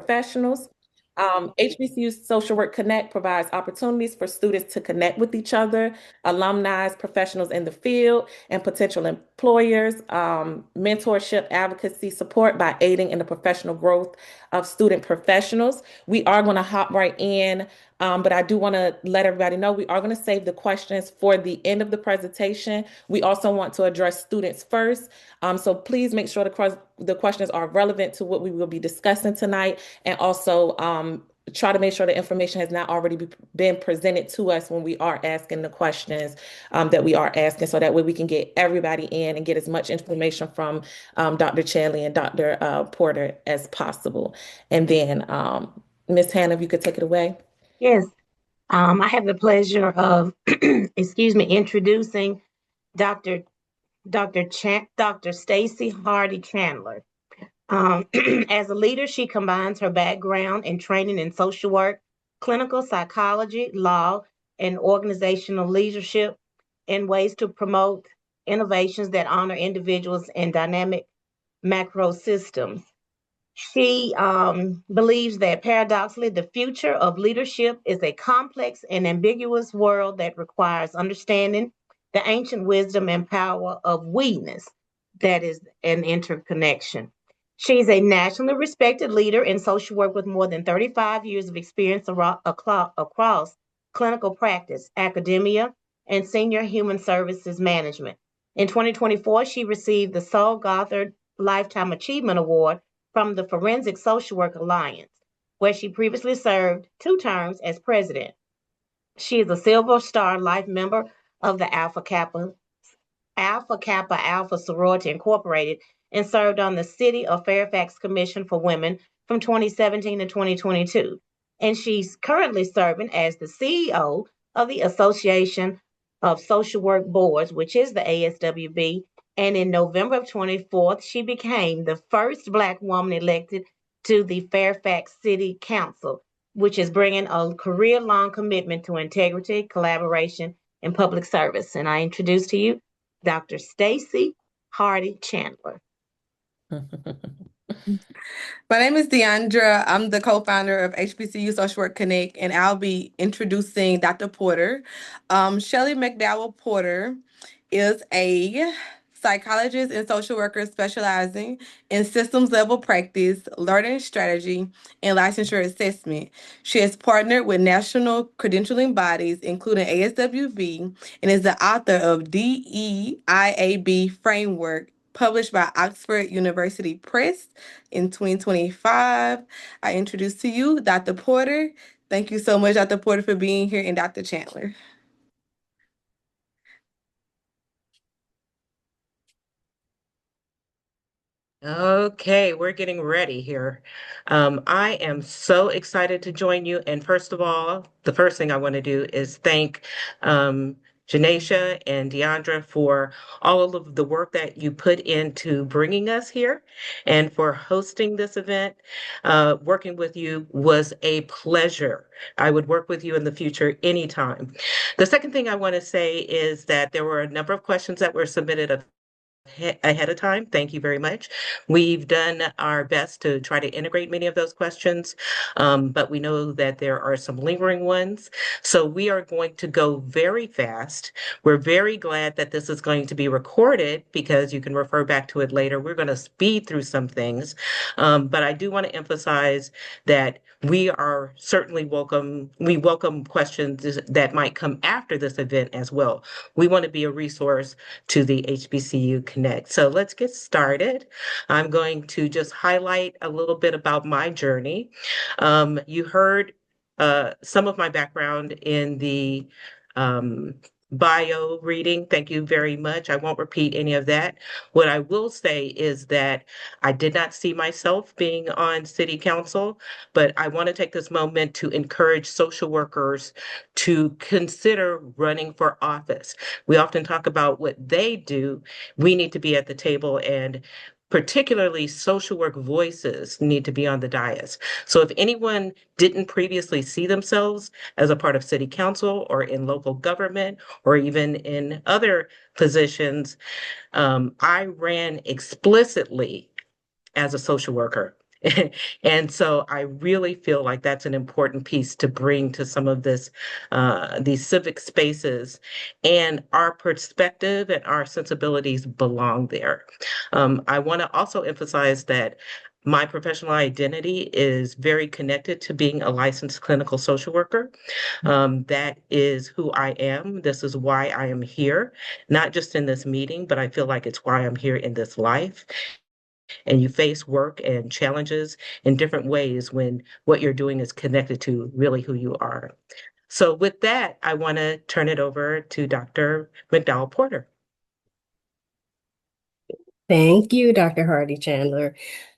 professionals. HBCU Social Work Connect provides opportunities for students to connect with each other, alumni, professionals in the field, and potential employers, mentorship, advocacy support by aiding in the professional growth of student professionals. We are going to hop right in, but I do want to let everybody know we are going to save the questions for the end of the presentation. We also want to address students first. So please make sure the questions are relevant to what we will be discussing tonight, and also try to make sure the information has not already been presented to us when we are asking the questions that we are asking, so that way we can get everybody in and get as much information from Dr. Chandler and Dr. Porter as possible. And then Ms. Hannah, if you could take it away. Yes, I have the pleasure of, excuse me, introducing Dr. Dr. Stacey Hardy-Chandler. As a leader, she combines her background and training in social work, clinical psychology, law, and organizational leadership in ways to promote innovations that honor individuals and dynamic macro systems. She believes that paradoxically, the future of leadership is a complex and ambiguous world that requires understanding the ancient wisdom and power of we-ness, that is an interconnection. She's a nationally respected leader in social work with more than 35 years of experience across clinical practice, academia, and senior human services management. In 2024, she received the Saul Gothard Lifetime Achievement Award from the Forensic Social Work Alliance, where she previously served 2 terms as president. She is a Silver Star Life member of the Alpha Kappa Alpha Sorority Incorporated, and served on the City of Fairfax Commission for Women from 2017 to 2022. And she's currently serving as the CEO of the Association of Social Work Boards, which is the ASWB. And in November of 24, she became the first Black woman elected to the Fairfax City Council, which is bringing a career-long commitment to integrity, collaboration, and public service. And I introduce to you Dr. Stacey Hardy-Chandler. My name is Deandra. I'm the co-founder of HBCU Social Work Connect, and I'll be introducing Dr. Porter. Shelley McDowell Porter is a psychologist and social worker specializing in systems level practice, learning strategy, and licensure assessment. She has partnered with national credentialing bodies, including ASWB, and is the author of DEIAB Framework, published by Oxford University Press in 2025. I introduce to you Dr. Porter. Thank you so much, Dr. Porter, for being here, and Dr. Chandler. Okay, we're getting ready here. I am so excited to join you. And first of all, the first thing I want to do is thank Janaisha and Deandra for all of the work that you put into bringing us here and for hosting this event. Working with you was a pleasure. I would work with you in the future anytime. The second thing I want to say is that there were a number of questions that were submitted ahead of time. Thank you very much. We've done our best to try to integrate many of those questions, but we know that there are some lingering ones. So we are going to go very fast. We're very glad that this is going to be recorded because you can refer back to it later. We're going to speed through some things, but I do want to emphasize that we are certainly welcome. We welcome questions that might come after this event as well. We want to be a resource to the HBCU Connect. So let's get started. I'm going to just highlight a little bit about my journey. You heard some of my background in the bio reading. Thank you very much. I won't repeat any of that. What I will say is that I did not see myself being on city council, but I want to take this moment to encourage social workers to consider running for office. We often talk about what they do. We need to be at the table, and particularly social work voices need to be on the dais. So if anyone didn't previously see themselves as a part of city council or in local government or even in other positions, I ran explicitly as a social worker. And so I really feel like that's an important piece to bring to some of these civic spaces, and our perspective and our sensibilities belong there. I want to also emphasize that my professional identity is very connected to being a licensed clinical social worker. That is who I am. This is why I am here, not just in this meeting, but I feel like it's why I'm here in this life. And you face work and challenges in different ways when what you're doing is connected to really who you are. So, with that, I want to turn it over to Dr. McDowell Porter. Thank you, Dr. Hardy-Chandler.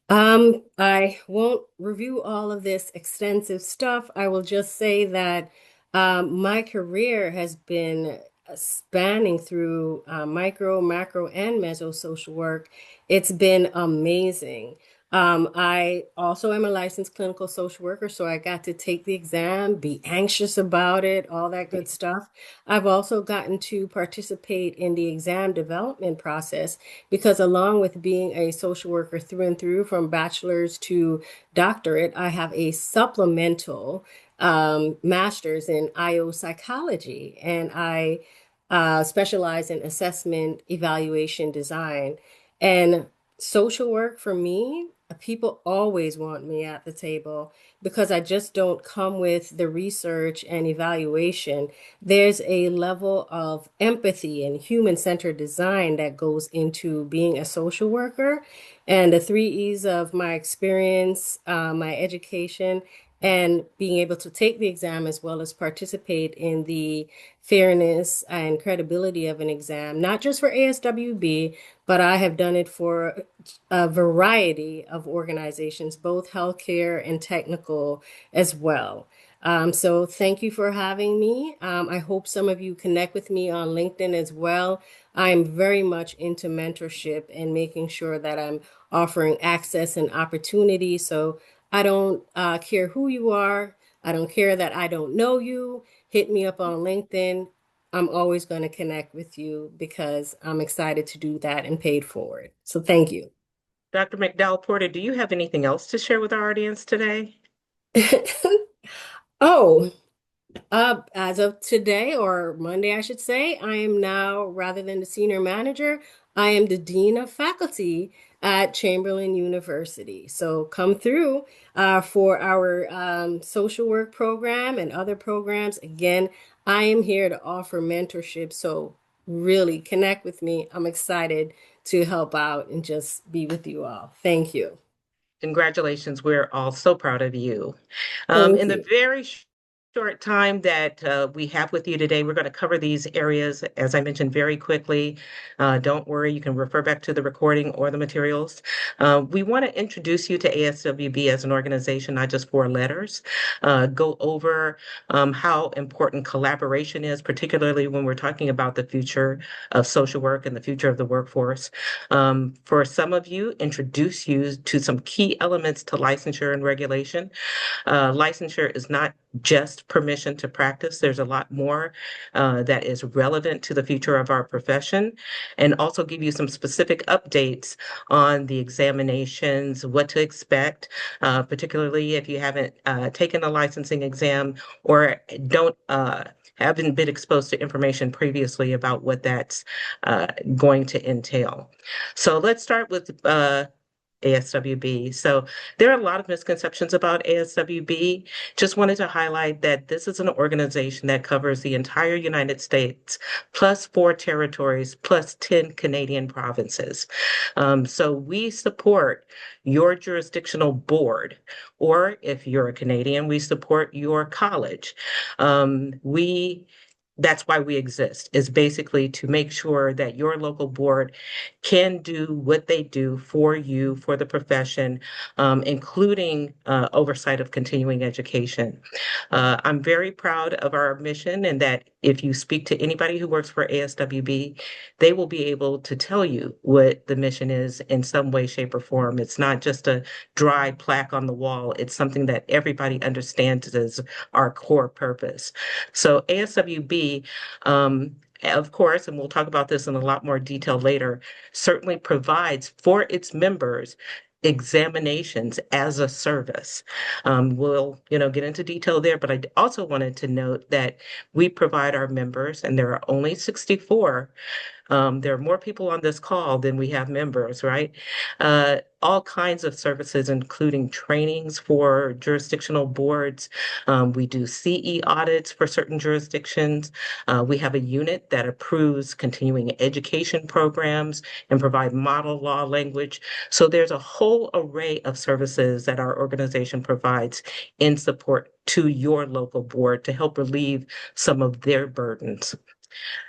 I won't review all of this extensive stuff. I will just say that my career has been spanning through micro, macro, and meso social work. It's been amazing. I also am a licensed clinical social worker, so I got to take the exam, be anxious about it, all that good stuff. I've also gotten to participate in the exam development process because along with being a social worker through and through from bachelor's to doctorate, I have a supplemental master's in IO psychology, and I specialize in assessment, evaluation, design. And social work for me, people always want me at the table because I just don't come with the research and evaluation. There's a level of empathy and human-centered design that goes into being a social worker. And the three E's of my experience, my education, and being able to take the exam as well as participate in the fairness and credibility of an exam, not just for ASWB, but I have done it for a variety of organizations, both healthcare and technical as well. So thank you for having me. I hope some of you connect with me on LinkedIn as well. I'm very much into mentorship and making sure that I'm offering access and opportunity. So I don't care who you are. I don't care that I don't know you. Hit me up on LinkedIn. I'm always going to connect with you because I'm excited to do that and paid forward. So thank you. Dr. McDowell Porter, do you have anything else to share with our audience today? Oh, as of today or Monday, I should say, I am now, rather than the senior manager, I am the dean of faculty at Chamberlain University. So come through for our social work program and other programs. Again, I am here to offer mentorship. So really connect with me. I'm excited to help out and just be with you all. Thank you. Congratulations. We're all so proud of you. Thank In the you. very short time that we have with you today, we're going to cover these areas, as I mentioned, very quickly. Don't worry, you can refer back to the recording or the materials. We want to introduce you to ASWB as an organization, not just four letters. Go over how important collaboration is, particularly when we're talking about the future of social work and the future of the workforce. For some of you, introduce you to some key elements to licensure and regulation. Licensure is not just permission to practice. There's a lot more that is relevant to the future of our profession, and also give you some specific updates on the examinations, what to expect, particularly if you haven't taken a licensing exam or don't haven't been exposed to information previously about what that's going to entail. So let's start with ASWB. So there are a lot of misconceptions about ASWB. Just wanted to highlight that this is an organization that covers the entire United States, plus 4 territories, plus 10 Canadian provinces. So we support your jurisdictional board, or if you're a Canadian, we support your college. That's why we exist, is basically to make sure that your local board can do what they do for you, for the profession, including oversight of continuing education. I'm very proud of our mission, and that if you speak to anybody who works for ASWB, they will be able to tell you what the mission is in some way, shape, or form. It's not just a dry plaque on the wall. It's something that everybody understands as our core purpose. So ASWB, of course, and we'll talk about this in a lot more detail later, certainly provides for its members examinations as a service. We'll, get into detail there, but I also wanted to note that we provide our members, and there are only 64. There are more people on this call than we have members, right? All kinds of services, including trainings for jurisdictional boards. We do CE audits for certain jurisdictions. We have a unit that approves continuing education programs and provide model law language. So there's a whole array of services that our organization provides in support to your local board to help relieve some of their burdens.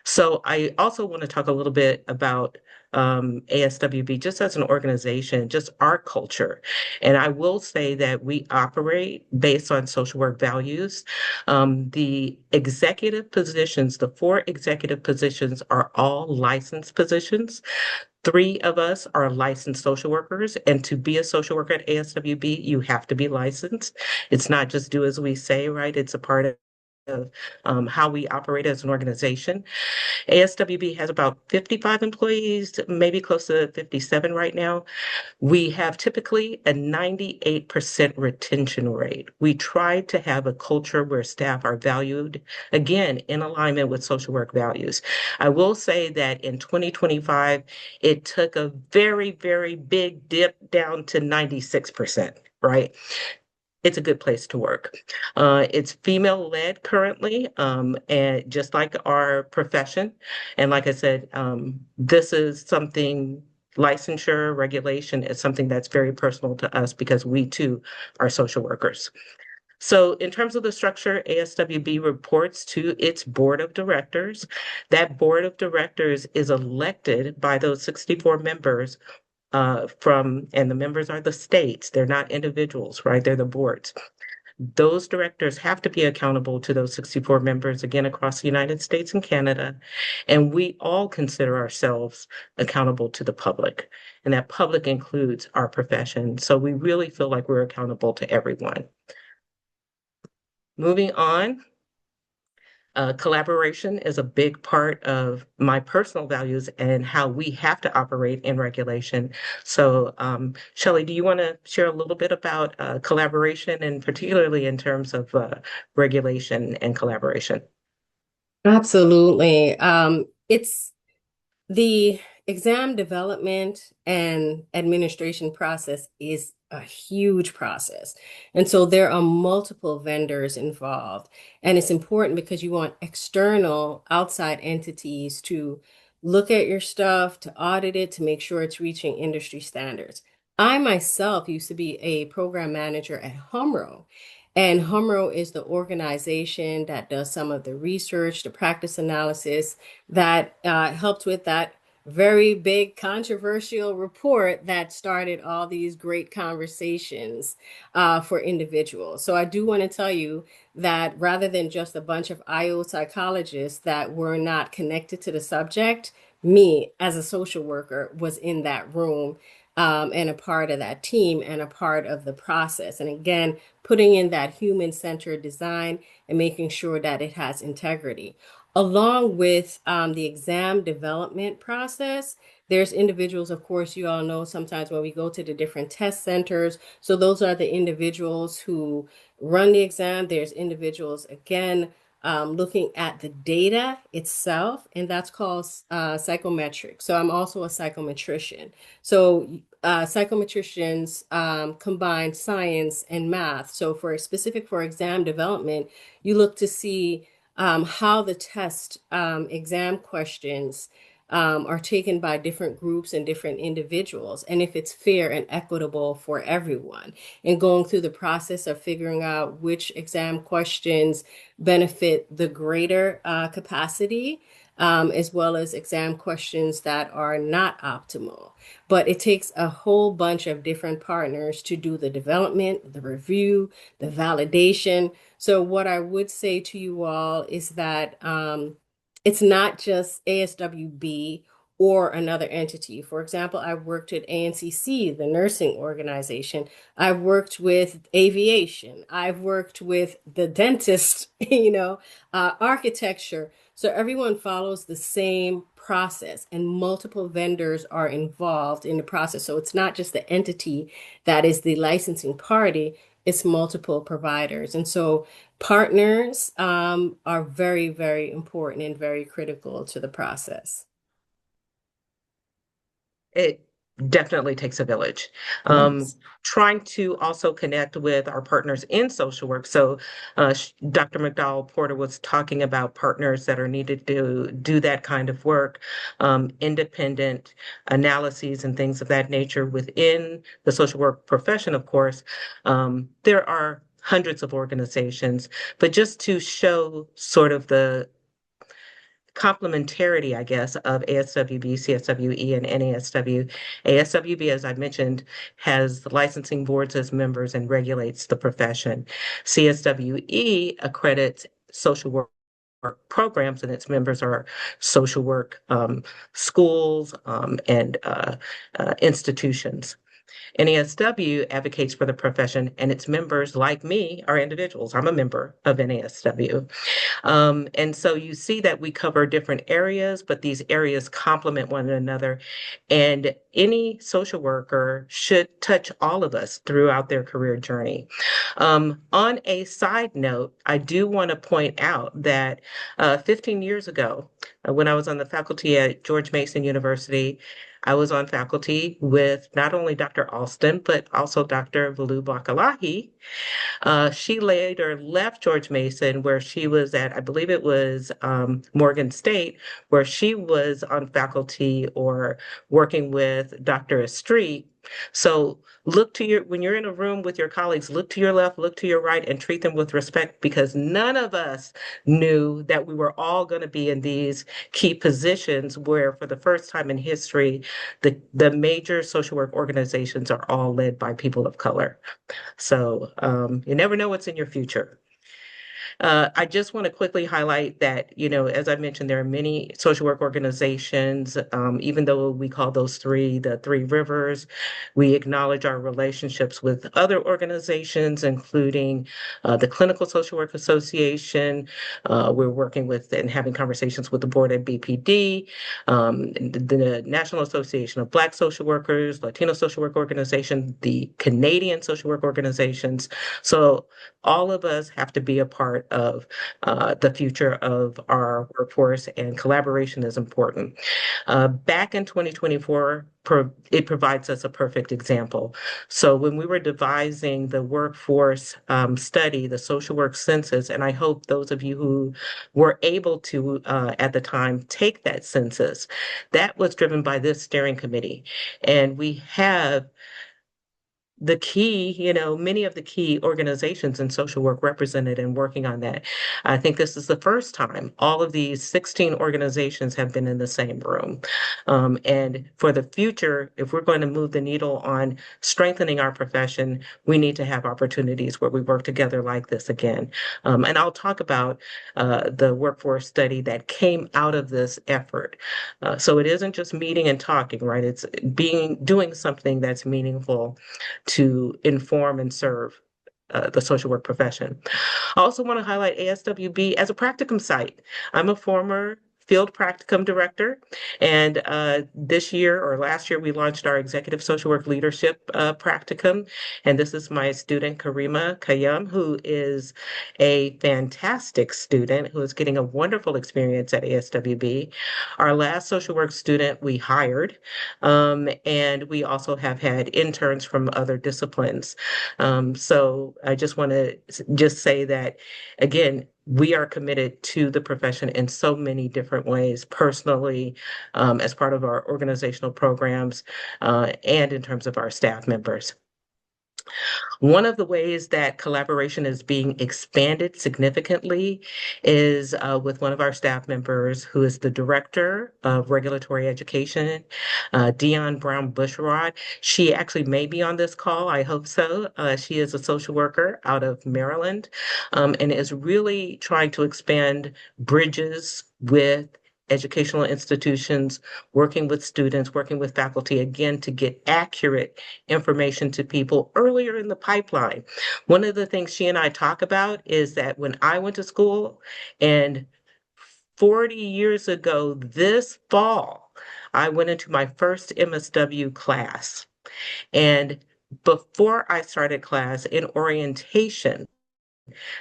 So I also want to talk a little bit about ASWB just as an organization, just our culture. And I will say that we operate based on social work values. The executive positions, the 4 executive positions are all licensed positions. 3 of us are licensed social workers, and to be a social worker at ASWB, you have to be licensed. It's not just do as we say, right? It's a part of how we operate as an organization. ASWB has about 55 employees, maybe close to 57 right now. We have typically a 98% retention rate. We try to have a culture where staff are valued, again, in alignment with social work values. I will say that in 2025, it took a very, very big dip down to 96%, right? It's a good place to work. It's female-led currently, and just like our profession. And like I said, this is something, licensure regulation is something that's very personal to us because we too are social workers. So in terms of the structure, ASWB reports to its board of directors. That board of directors is elected by those 64 members and the members are the states. They're not individuals, right? They're the boards. Those directors have to be accountable to those 64 members, again, across the United States and Canada. And we all consider ourselves accountable to the public. And that public includes our profession. So we really feel like we're accountable to everyone. Moving on. Collaboration is a big part of my personal values and how we have to operate in regulation. So, Shelley, do you want to share a little bit about collaboration and particularly in terms of regulation and collaboration? Absolutely. It's the exam development and administration process is a huge process. And so there are multiple vendors involved. And it's important because you want external outside entities to look at your stuff, to audit it, to make sure it's reaching industry standards. I myself used to be a program manager at Humro. And Humro is the organization that does some of the research, the practice analysis that helped with that very big controversial report that started all these great conversations for individuals. So I do want to tell you that rather than just a bunch of IO psychologists that were not connected to the subject, me as a social worker was in that room and a part of that team and a part of the process. And again, putting in that human-centered design and making sure that it has integrity. Along with the exam development process, there's individuals, of course, you all know sometimes when we go to the different test centers. So those are the individuals who run the exam. There's individuals, again, looking at the data itself, and that's called psychometrics. So I'm also a psychometrician. So psychometricians combine science and math. So for exam development, you look to see how the test exam questions are taken by different groups and different individuals, and if it's fair and equitable for everyone, and going through the process of figuring out which exam questions benefit the greater capacity, as well as exam questions that are not optimal. But it takes a whole bunch of different partners to do the development, the review, the validation. So what I would say to you all is that it's not just ASWB or another entity. For example, I worked at ANCC, the nursing organization. I've worked with aviation. I've worked with the dentist, architecture. So everyone follows the same process, and multiple vendors are involved in the process. So it's not just the entity that is the licensing party, it's multiple providers. And so partners are very, very important and very critical to the process. It definitely takes a village. Yes. Trying to also connect with our partners in social work. So, Dr. McDowell Porter was talking about partners that are needed to do that kind of work, independent analyses and things of that nature within the social work profession, of course. There are hundreds of organizations, but just to show sort of the complementarity, I guess, of ASWB, CSWE, and NASW. ASWB, as I mentioned, has the licensing boards as members and regulates the profession. CSWE accredits social work programs, and its members are social work schools and institutions. NASW advocates for the profession, and its members, like me, are individuals. I'm a member of NASW. And so you see that we cover different areas, but these areas complement one another. And any social worker should touch all of us throughout their career journey. On a side note, I do want to point out that 15 years ago, when I was on the faculty at George Mason University, I was on faculty with not only Dr. Alston, but also Dr. Valu Bakalahi. She later left George Mason, where she was at, I believe it was Morgan State, where she was on faculty or working with Dr. Estreet. So when you're in a room with your colleagues, look to your left, look to your right, and treat them with respect, because none of us knew that we were all going to be in these key positions where, for the first time in history, the major social work organizations are all led by people of color. So you never know what's in your future. I just want to quickly highlight that, as I mentioned, there are many social work organizations. Even though we call those three the Three Rivers, we acknowledge our relationships with other organizations, including the Clinical Social Work Association. We're working with and having conversations with the board at BPD, the National Association of Black Social Workers, Latino Social Work Organization, the Canadian Social Work Organizations. So all of us have to be a part of the future of our workforce, and collaboration is important. Back in 2024, it provides us a perfect example. So when we were devising the workforce study, the social work census, and I hope those of you who were able to, at the time, take that census, that was driven by this steering committee. And we have many of the key organizations in social work represented and working on that. I think this is the first time all of these 16 organizations have been in the same room. And for the future, if we're going to move the needle on strengthening our profession, we need to have opportunities where we work together like this again. And I'll talk about the workforce study that came out of this effort. So it isn't just meeting and talking, right? It's doing something that's meaningful to inform and serve the social work profession. I also want to highlight ASWB as a practicum site. I'm a former field practicum director, and this year or last year we launched our executive social work leadership practicum, and this is my student Karima Kayam, who is a fantastic student who is getting a wonderful experience at ASWB. Our last social work student we hired, and we also have had interns from other disciplines. So I just want to just say that, again, we are committed to the profession in so many different ways, personally, as part of our organizational programs, and in terms of our staff members. One of the ways that collaboration is being expanded significantly is with one of our staff members who is the Director of Regulatory Education, Dion Brown Bushrod. She actually may be on this call. I hope so. She is a social worker out of Maryland, and is really trying to expand bridges with educational institutions, working with students, working with faculty, again, to get accurate information to people earlier in the pipeline. One of the things she and I talk about is that when I went to school and 40 years ago this fall, I went into my first MSW class. And before I started class in orientation,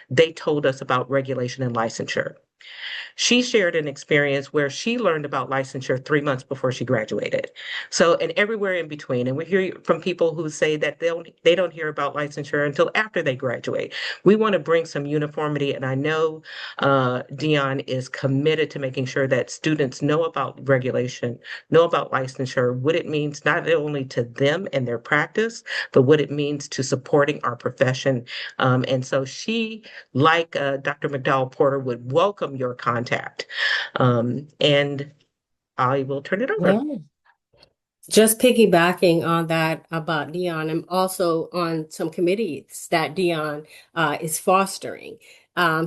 they told us about regulation and licensure. She shared an experience where she learned about licensure 3 months before she graduated. So, and everywhere in between. And we hear from people who say that they don't hear about licensure until after they graduate. We want to bring some uniformity, and I know Dion is committed to making sure that students know about regulation, know about licensure, what it means not only to them and their practice, but what it means to supporting our profession. And so she, like Dr. McDowell Porter, would welcome your contact. And I will turn it over. Yeah. Just piggybacking on that about Dion, I'm also on some committees that Dion is fostering.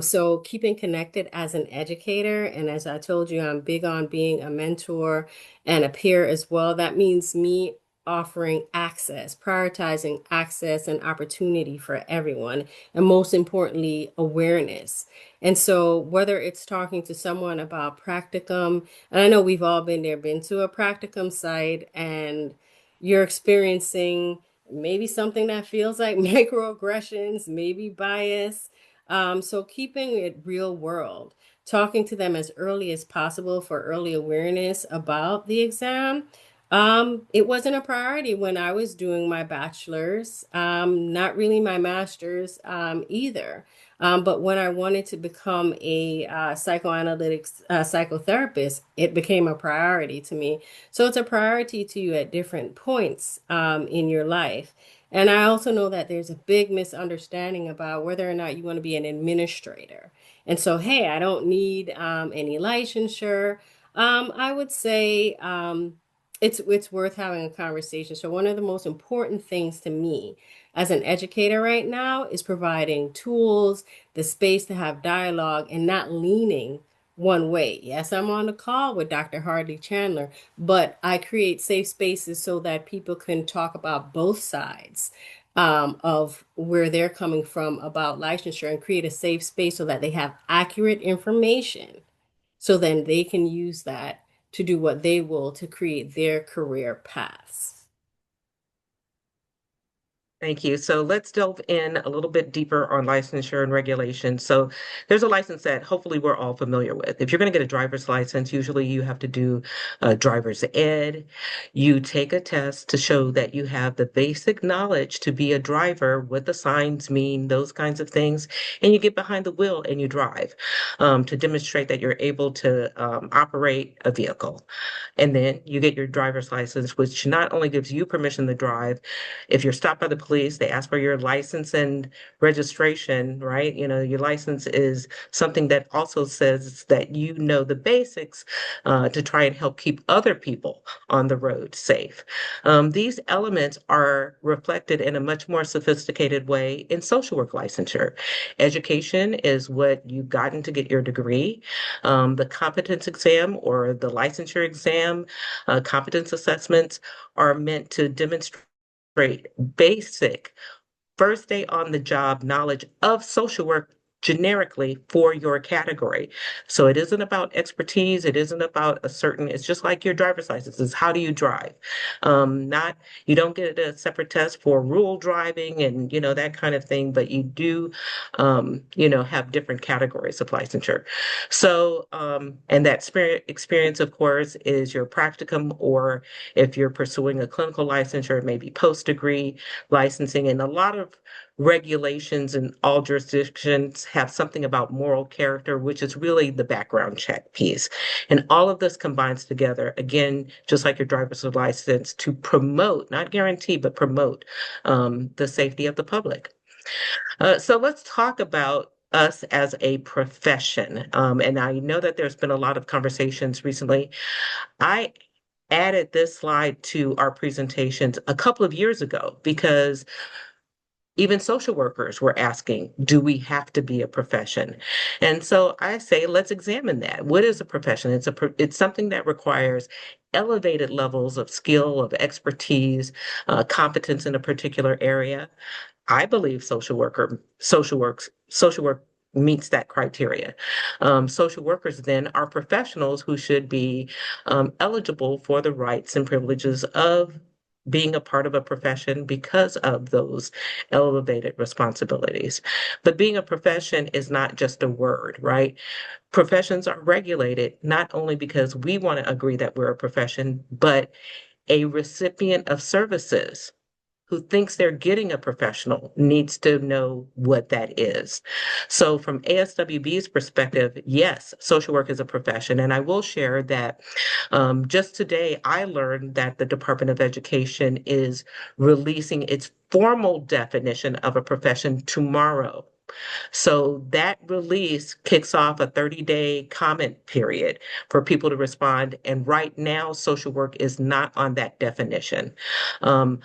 So keeping connected as an educator, and as I told you, I'm big on being a mentor and a peer as well. That means me offering access, prioritizing access and opportunity for everyone, and most importantly, awareness. And so whether it's talking to someone about practicum, and I know we've all been there, been to a practicum site, and you're experiencing maybe something that feels like microaggressions, maybe bias. So keeping it real world, talking to them as early as possible for early awareness about the exam. It wasn't a priority when I was doing my bachelor's, not really my master's either. But when I wanted to become a psychoanalytics psychotherapist, it became a priority to me. So it's a priority to you at different points in your life. And I also know that there's a big misunderstanding about whether or not you want to be an administrator. And so, hey, I don't need any licensure. I would say it's worth having a conversation. So one of the most important things to me as an educator right now is providing tools, the space to have dialogue and not leaning one way. Yes, I'm on the call with Dr. Hardy-Chandler, but I create safe spaces so that people can talk about both sides of where they're coming from about licensure and create a safe space so that they have accurate information so then they can use that to do what they will to create their career paths. Thank you. So let's delve in a little bit deeper on licensure and regulation. So there's a license that hopefully we're all familiar with. If you're going to get a driver's license, usually you have to do driver's ed. You take a test to show that you have the basic knowledge to be a driver, what the signs mean, those kinds of things. And you get behind the wheel and you drive to demonstrate that you're able to operate a vehicle. And then you get your driver's license, which not only gives you permission to drive, if you're stopped by the police, they ask for your license and registration, right? You know, your license is something that also says that you know the basics to try and help keep other people on the road safe. These elements are reflected in a much more sophisticated way in social work licensure. Education is what you've gotten to get your degree. The competence exam or the licensure exam, competence assessments are meant to demonstrate basic first day on the job knowledge of social work generically for your category. So it isn't about expertise. It isn't about a certain, it's just like your driver's license is how do you drive? Not, you don't get a separate test for rural driving and, you know, that kind of thing, but you do, have different categories of licensure. So, and that experience, of course, is your practicum, or if you're pursuing a clinical licensure, maybe post-degree licensing. And a lot of regulations in all jurisdictions have something about moral character, which is really the background check piece. And all of this combines together, again, just like your driver's license, to promote, not guarantee, but promote the safety of the public. So let's talk about us as a profession. And I know that there's been a lot of conversations recently. I added this slide to our presentations a couple of years ago because even social workers were asking, do we have to be a profession? And so I say, let's examine that. What is a profession? It's something that requires elevated levels of skill, of expertise, social work meets that criteria. Social workers then are professionals who should be eligible for the rights and privileges of being a part of a profession because of those elevated responsibilities. But being a profession is not just a word, right? Professions are regulated not only because we want to agree that we're a profession, but a recipient of services who thinks they're getting a professional needs to know what that is. So, from ASWB's perspective, yes, social work is a profession. And I will share that just today, I learned that the Department of Education is releasing its formal definition of a profession tomorrow. So that release kicks off a 30-day comment period for people to respond. And right now, social work is not on that definition. Um,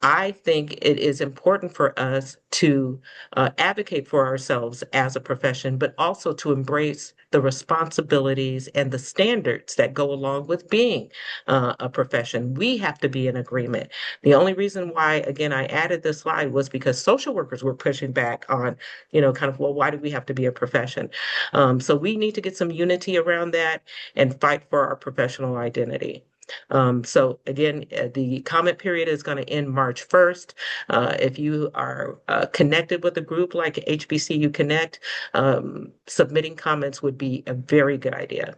I think it is important for us to advocate for ourselves as a profession, but also to embrace the responsibilities and the standards that go along with being a profession. We have to be in agreement. The only reason why, again, I added this slide was because social workers were pushing back on, kind of, well, why do we have to be a profession? So we need to get some unity around that and fight for our professional identity. So again, the comment period is going to end March 1st. If you are connected with a group like HBCU Connect, submitting comments would be a very good idea.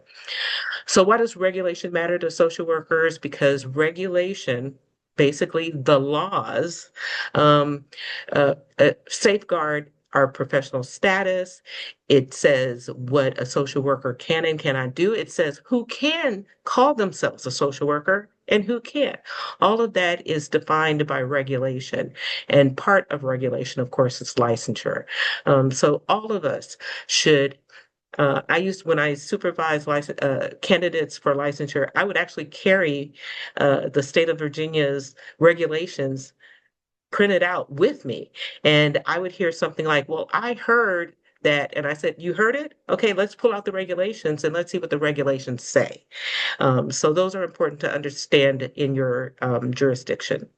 So why does regulation matter to social workers? Because regulation, basically the laws, um, safeguard our professional status. It says what a social worker can and cannot do. It says who can call themselves a social worker and who can't. All of that is defined by regulation. And part of regulation, of course, is licensure. So all of us should when I supervised candidates for licensure, I would actually carry the state of Virginia's regulations printed out with me. And I would hear something like, well, I heard that. And I said, you heard it? Okay, let's pull out the regulations and let's see what the regulations say. So those are important to understand in your jurisdiction.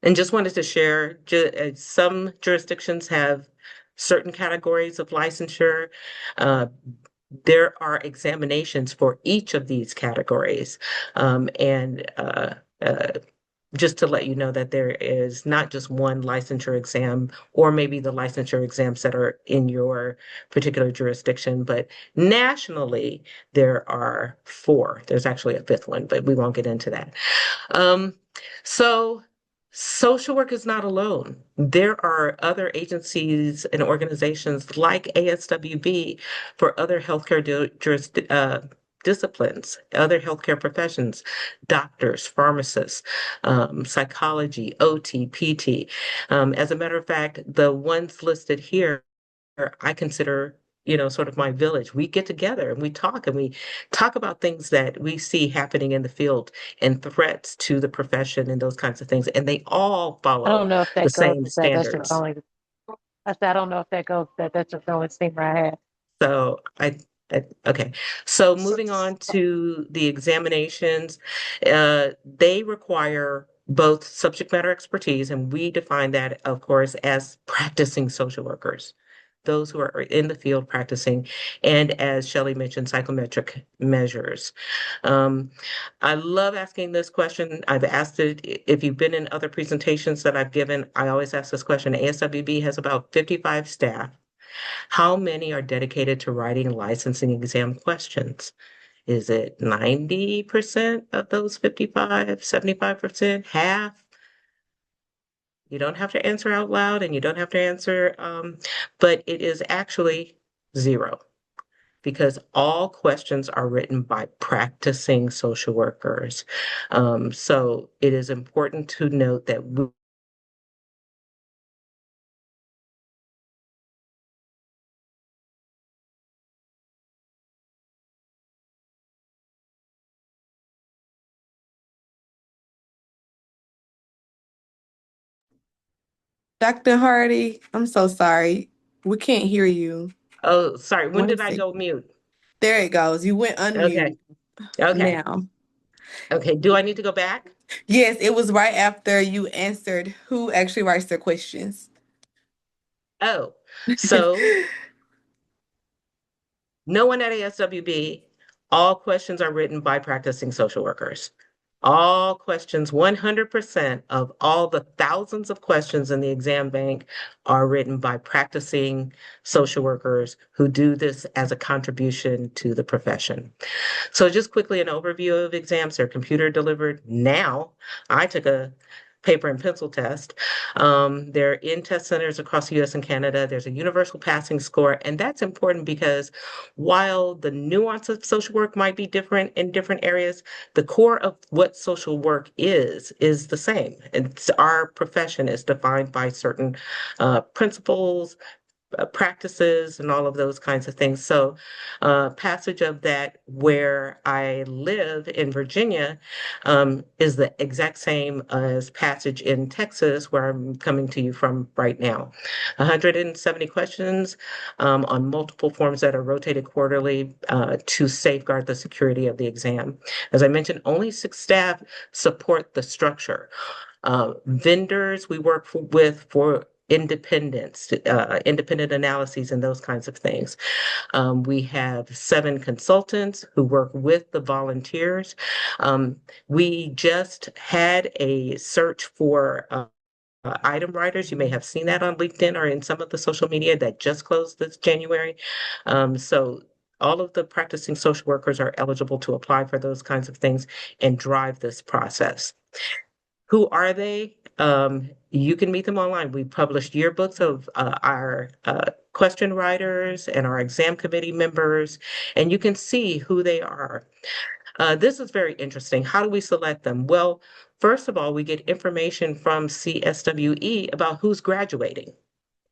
And just wanted to share, some jurisdictions have certain categories of licensure. Uh, there are examinations for each of these categories. And just to let you know that there is not just one licensure exam or maybe the licensure exams that are in your particular jurisdiction, but nationally there are four. There's actually a fifth one, but we won't get into that. Um, so social work is not alone. There are other agencies and organizations like ASWB for other healthcare disciplines, other healthcare professions, doctors, pharmacists, psychology, OT, PT. As a matter of fact, the ones listed here, I consider, sort of my village. We get together and we talk about things that we see happening in the field and threats to the profession and those kinds of things. And they all I don't follow know if the that goes same with that. That's just standards. only. I said I don't know if that goes. That's just the only thing I had. So okay. So moving on to the examinations, they require both subject matter expertise, and we define that, of course, as practicing social workers, those who are in the field practicing, and as Shelley mentioned, psychometric measures. Um, I love asking this question. I've asked it if you've been in other presentations that I've given. I always ask this question. ASWB has about 55 staff. How many are dedicated to writing licensing exam questions? Is it 90% of those 55, 75%, half? You don't have to answer out loud and you don't have to answer, but it is actually zero because all questions are written by practicing social workers. So it is important to note that Dr. Hardy, I'm so sorry. We can't hear you. oh, sorry, when One did I second. go mute? There it goes. You went Okay, unmute okay, now. okay. Do I need to go back? Yes, it was right after you answered who actually writes their questions. Oh, so no one at ASWB, all questions are written by practicing social workers. All questions, 100% of all the thousands of questions in the exam bank are written by practicing social workers who do this as a contribution to the profession. So just quickly, an overview of exams. They're computer delivered now. I took a paper and pencil test. They're in test centers across the US and Canada. There's a universal passing score. And that's important because while the nuance of social work might be different in different areas, the core of what social work is the same. It's our profession is defined by certain principles, practices and all of those kinds of things. So, passage of that where I live in Virginia is the exact same as passage in Texas, where I'm coming to you from right now. 170 questions on multiple forms that are rotated quarterly to safeguard the security of the exam. As I mentioned, only 6 staff support the structure. Vendors we work with for independence, independent analyses, and those kinds of things. We have 7 consultants who work with the volunteers. We just had a search for item writers. You may have seen that on LinkedIn or in some of the social media that just closed this January. So all of the practicing social workers are eligible to apply for those kinds of things and drive this process. Who are they? You can meet them online. We published yearbooks of our question writers and our exam committee members, and you can see who they are. This is very interesting. How do we select them? Well, first of all, we get information from CSWE about who's graduating,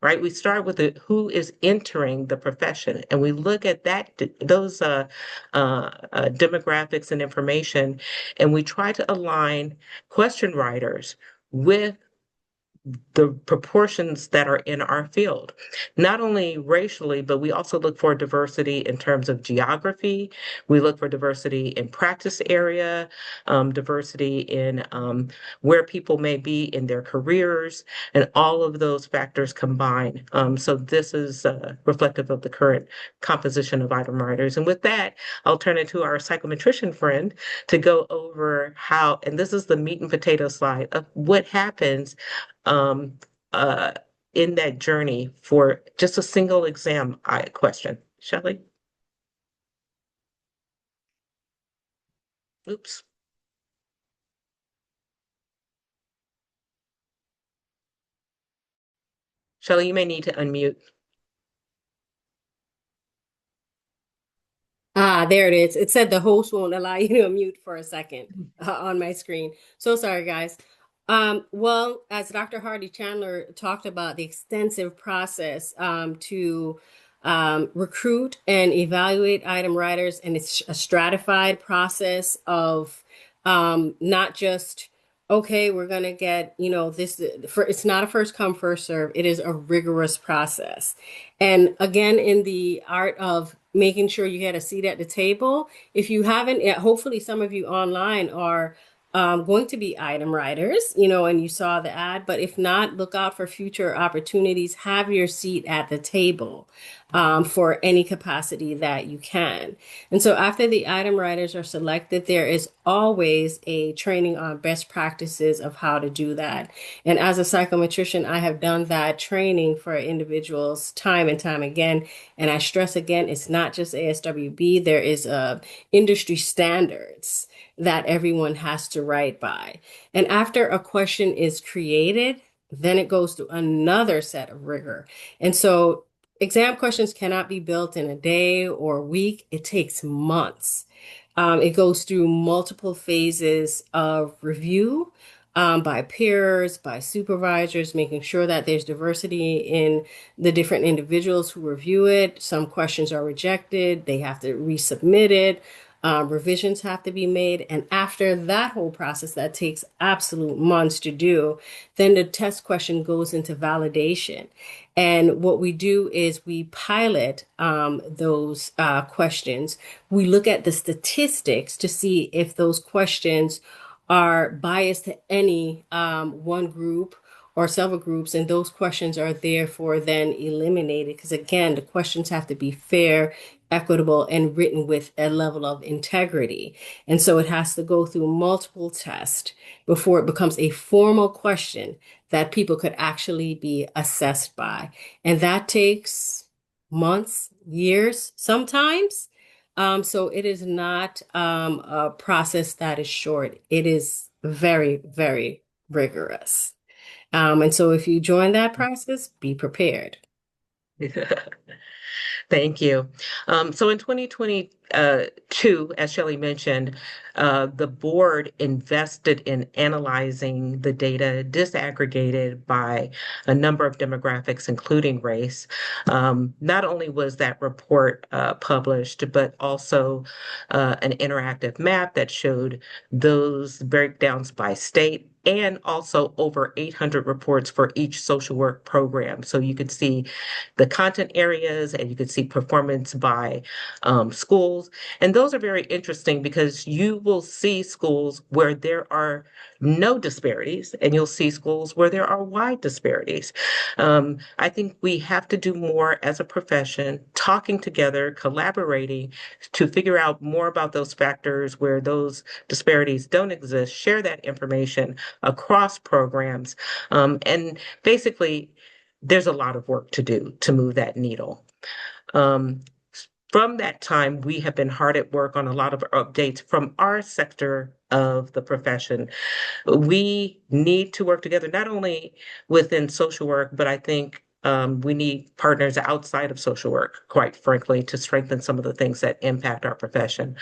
right? We start with who is entering the profession, and we look at those demographics and information, and we try to align question writers with the proportions that are in our field, not only racially, but we also look for diversity in terms of geography. We look for diversity in practice area, diversity in where people may be in their careers, and all of those factors combine. So this is reflective of the current composition of item writers. And with that, I'll turn it to our psychometrician friend to go over how, and this is the meat and potato slide of what happens um, uh, in that journey for just a single exam question. Shelley? Oops. Shelley, you may need to unmute. Ah, there it is. It said the host won't allow you to mute for a second on my screen. So sorry, guys. Well, as Dr. Hardy-Chandler talked about the extensive process to recruit and evaluate item writers, and it's a stratified process of not just, okay, we're going to get, this, for, it's not a first come, first serve. It is a rigorous process. And again, in the art of making sure you get a seat at the table, if you haven't, hopefully some of you online are going to be item writers, and you saw the ad, but if not, look out for future opportunities. Have your seat at the table for any capacity that you can. And so after the item writers are selected, there is always a training on best practices of how to do that. And as a psychometrician, I have done that training for individuals time and time again. And I stress again, it's not just ASWB, there is industry standards that everyone has to write by. And after a question is created, then it goes to another set of rigor. And so exam questions cannot be built in a day or a week. It takes months. It goes through multiple phases of review by peers, by supervisors, making sure that there's diversity in the different individuals who review it. Some questions are rejected. They have to resubmit it. Revisions have to be made. And after that whole process, that takes absolute months to do, then the test question goes into validation. And what we do is we pilot those questions. We look at the statistics to see if those questions are biased to any one group or several groups, and those questions are therefore then eliminated because, again, the questions have to be fair, equitable, and written with a level of integrity. And so it has to go through multiple tests before it becomes a formal question that people could actually be assessed by. And that takes months, years, sometimes. So it is not a process that is short. It is very, very rigorous. And so if you join that process, be prepared. Thank you. So in 2022, as Shelley mentioned, the board invested in analyzing the data disaggregated by a number of demographics, including race. Not only was that report published, but also an interactive map that showed those breakdowns by state and also over 800 reports for each social work program. So you could see the content areas and you could see performance by schools. And those are very interesting because you will see schools where there are no disparities and you'll see schools where there are wide disparities. I think we have to do more as a profession, talking together, collaborating to figure out more about those factors where those disparities don't exist, share that information across programs. And basically, there's a lot of work to do to move that needle. Um, from that time, we have been hard at work on a lot of updates from our sector of the profession. We need to work together, not only within social work, but I think we need partners outside of social work, quite frankly, to strengthen some of the things that impact our profession.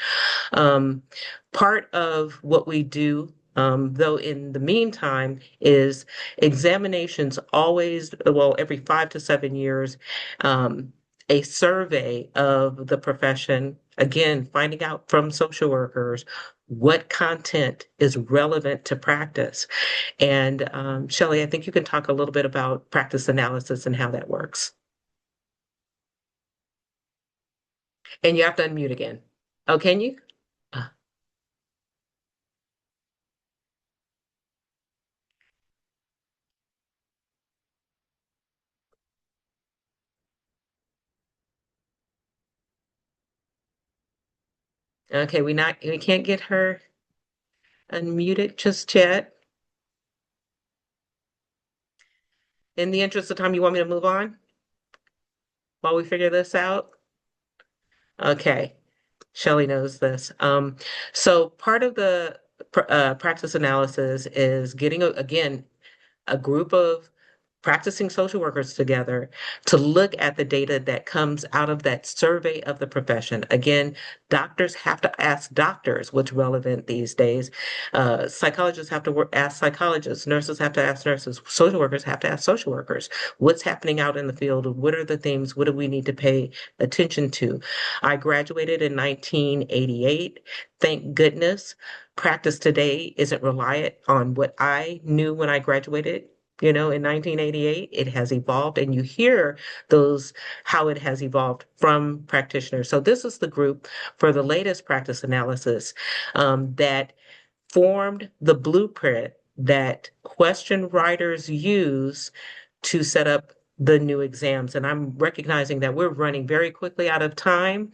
Um, Part of what we do, though, in the meantime, is examinations always, well, every 5 to 7 years, a survey of the profession, again, finding out from social workers what content is relevant to practice. And Shelley, I think you can talk a little bit about practice analysis and how that works. And you have to unmute again. Oh, can you? Uh, Okay, we can't get her unmuted just yet. In the interest of time, you want me to move on while we figure this out? Okay, Shelley knows this. So part of the practice analysis is getting, again, a group of practicing social workers together to look at the data that comes out of that survey of the profession. Again, doctors have to ask doctors what's relevant these days. Psychologists have to ask psychologists. Nurses have to ask nurses. Social workers have to ask social workers. What's happening out in the field? What are the themes? What do we need to pay attention to? I graduated in 1988. Thank goodness. Practice today isn't reliant on what I knew when I graduated, in 1988. It has evolved, and you hear those how it has evolved from practitioners. So this is the group for the latest practice analysis that formed the blueprint that question writers use to set up the new exams. And I'm recognizing that we're running very quickly out of time,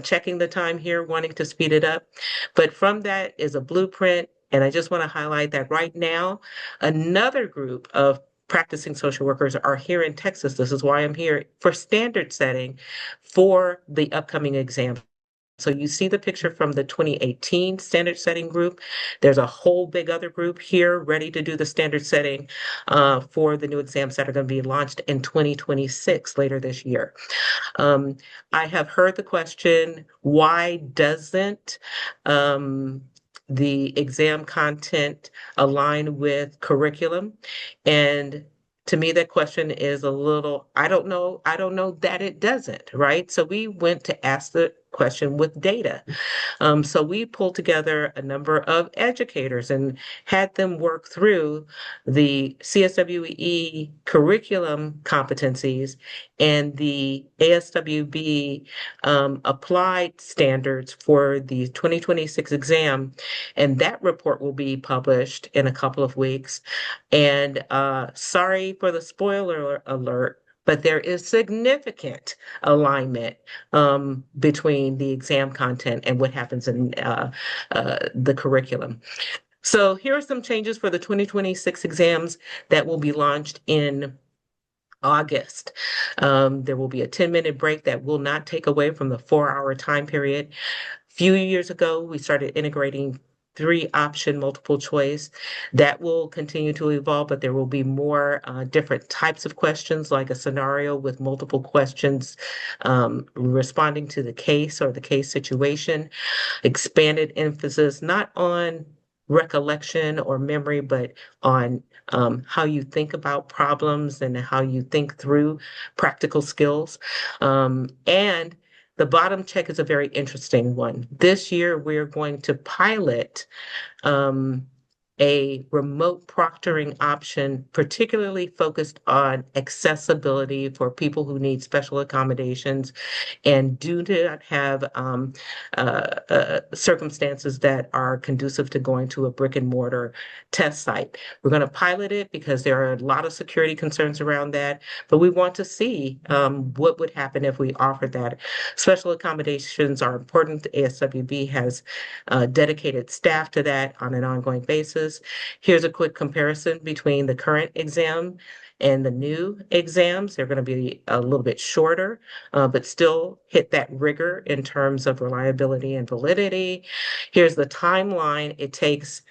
checking the time here, wanting to speed it up. But from that is a blueprint. And I just want to highlight that right now, another group of practicing social workers are here in Texas. This is why I'm here for standard setting for the upcoming exam. So you see the picture from the 2018 standard setting group. There's a whole big other group here ready to do the standard setting for the new exams that are going to be launched in 2026 later this year. Um, I have heard the question, why doesn't the exam content align with curriculum? And to me, that question is a little, I don't know that it doesn't, right? So we went to ask question with data. So we pulled together a number of educators and had them work through the CSWE curriculum competencies and the ASWB applied standards for the 2026 exam. And that report will be published in a couple of weeks. And sorry for the spoiler alert, but there is significant alignment between the exam content and what happens in the curriculum. So here are some changes for the 2026 exams that will be launched in August. There will be a 10-minute break that will not take away from the 4-hour time period. A few years ago, we started integrating 3-option multiple choice. That will continue to evolve, but there will be more different types of questions, like a scenario with multiple questions responding to the case or the case situation. Expanded emphasis not on recollection or memory, but on how you think about problems and how you think through practical skills. And the bottom check is a very interesting one. This year, we're going to pilot a remote proctoring option, particularly focused on accessibility for people who need special accommodations and do not have circumstances that are conducive to going to a brick and mortar test site. We're going to pilot it because there are a lot of security concerns around that, but we want to see what would happen if we offered that. Special accommodations are important. The ASWB has dedicated staff to that on an ongoing basis. Here's a quick comparison between the current exam and the new exams. They're going to be a little bit shorter, but still hit that rigor in terms of reliability and validity. Here's the timeline it takes.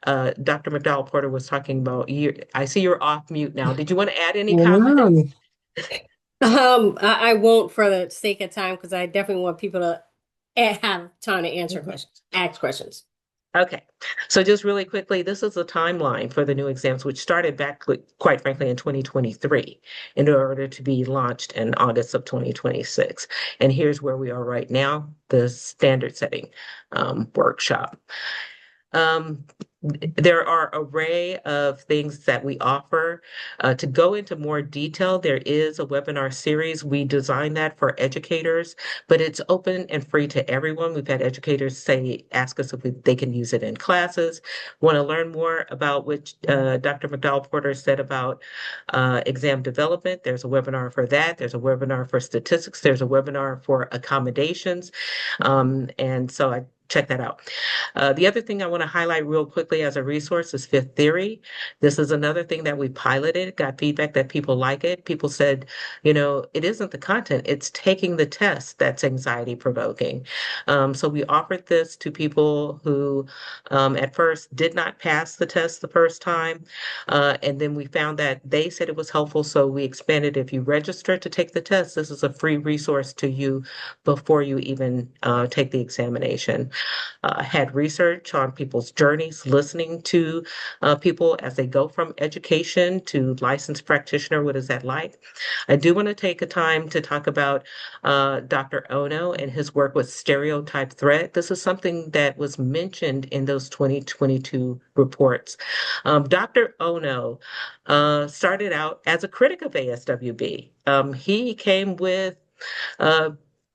Dr. McDowell Porter was talking about you. I see you're off mute now. Did you want to add any comments? I won't for the sake of time because I definitely want people to have time to answer questions, ask questions. Okay, so just really quickly, this is a timeline for the new exams, which started back, quite frankly, in 2023 in order to be launched in August of 2026. And here's where we are right now, the standard setting workshop. There are an array of things that we offer. To go into more detail, there is a webinar series. We designed that for educators, but it's open and free to everyone. We've had educators ask us if they can use it in classes. Want to learn more about what Dr. McDowell Porter said about exam development? There's a webinar for that. There's a webinar for statistics. There's a webinar for accommodations. And so I check that out. The other thing I want to highlight real quickly as a resource is Fifth Theory. This is another thing that we piloted, got feedback that people like it. People said, it isn't the content, it's taking the test that's anxiety provoking. So we offered this to people who at first did not pass the test the first time. And then we found that they said it was helpful. So we expanded. If you register to take the test, this is a free resource to you before you even take the examination. Had research on people's journeys, listening to people as they go from education to licensed practitioner. What is that like? I do want to take a time to talk about Dr. Ono and his work with stereotype threat. This is something that was mentioned in those 2022 reports. Dr. Ono started out as a critic of ASWB. He came with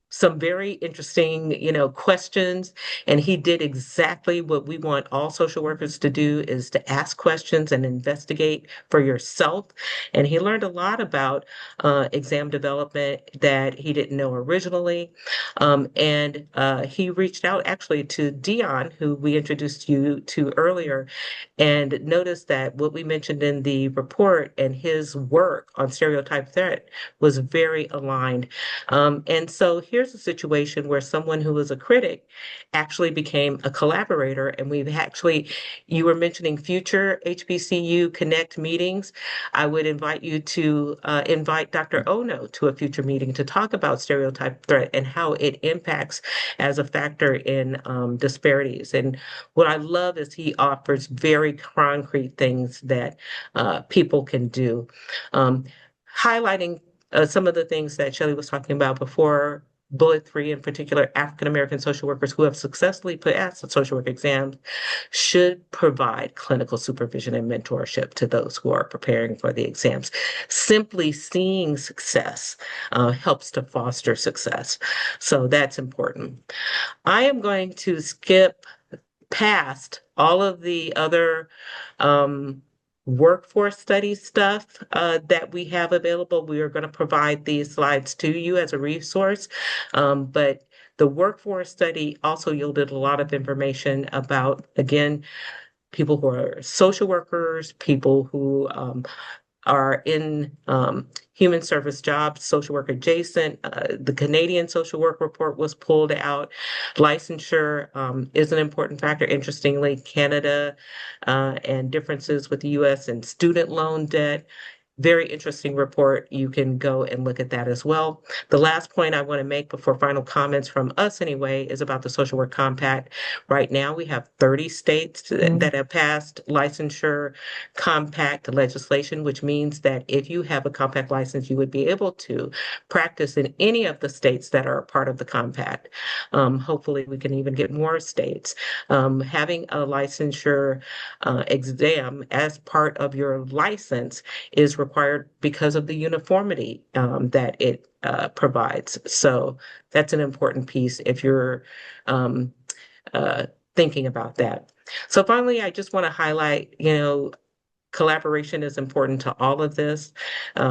some very interesting, questions. And he did exactly what we want all social workers to do, is to ask questions and investigate for yourself. And he learned a lot about exam development that he didn't know originally. And he reached out actually to Dion, who we introduced you to earlier, and noticed that what we mentioned in the report and his work on stereotype threat was very aligned. And so here's a situation where someone who was a critic actually became a collaborator. And you were mentioning future HBCU Connect meetings. I would invite you to invite Dr. Ono to a future meeting to talk about stereotype threat and how it impacts as a factor in disparities. And what I love is he offers very concrete things that people can do. Highlighting some of the things that Shelley was talking about before, bullet three in particular, African American social workers who have successfully passed the social work exams should provide clinical supervision and mentorship to those who are preparing for the exams. Simply seeing success helps to foster success. So that's important. I am going to skip past all of the other um, workforce study stuff that we have available. We are going to provide these slides to you as a resource. But the workforce study also yielded a lot of information about, again, people who are social workers, people who are in human service jobs, social work adjacent. The Canadian social work report was pulled out. Licensure is an important factor. Interestingly, Canada and differences with the US and student loan debt. Very interesting report. You can go and look at that as well. The last point I want to make before final comments from us anyway is about the Social Work Compact. Right now, we have 30 states that have passed licensure compact legislation, which means that if you have a compact license, you would be able to practice in any of the states that are a part of the compact. Hopefully, we can even get more states. Having a licensure exam as part of your license is required because of the uniformity that it provides. So that's an important piece if you're um, thinking about that. So finally, I just want to highlight, collaboration is important to all of this.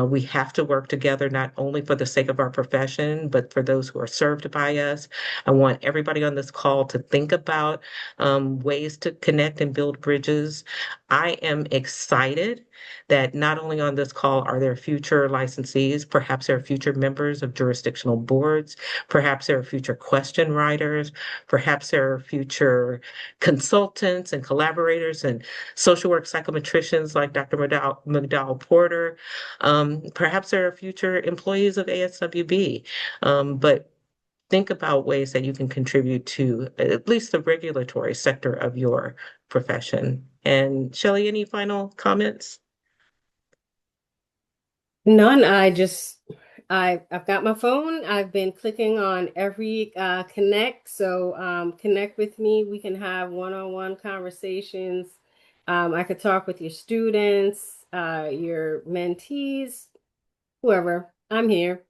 We have to work together not only for the sake of our profession, but for those who are served by us. I want everybody on this call to think about ways to connect and build bridges. I am excited that not only on this call are there future licensees, perhaps there are future members of jurisdictional boards, perhaps there are future question writers, perhaps there are future consultants and collaborators and social work psychometricians like Dr. McDowell Porter. Perhaps there are future employees of ASWB, but think about ways that you can contribute to at least the regulatory sector of your profession. And Shelley, any final comments? None. I've got my phone. I've been clicking on every connect. So connect with me. We can have one-on-one conversations. I could talk with your students, your mentees, whoever. I'm here.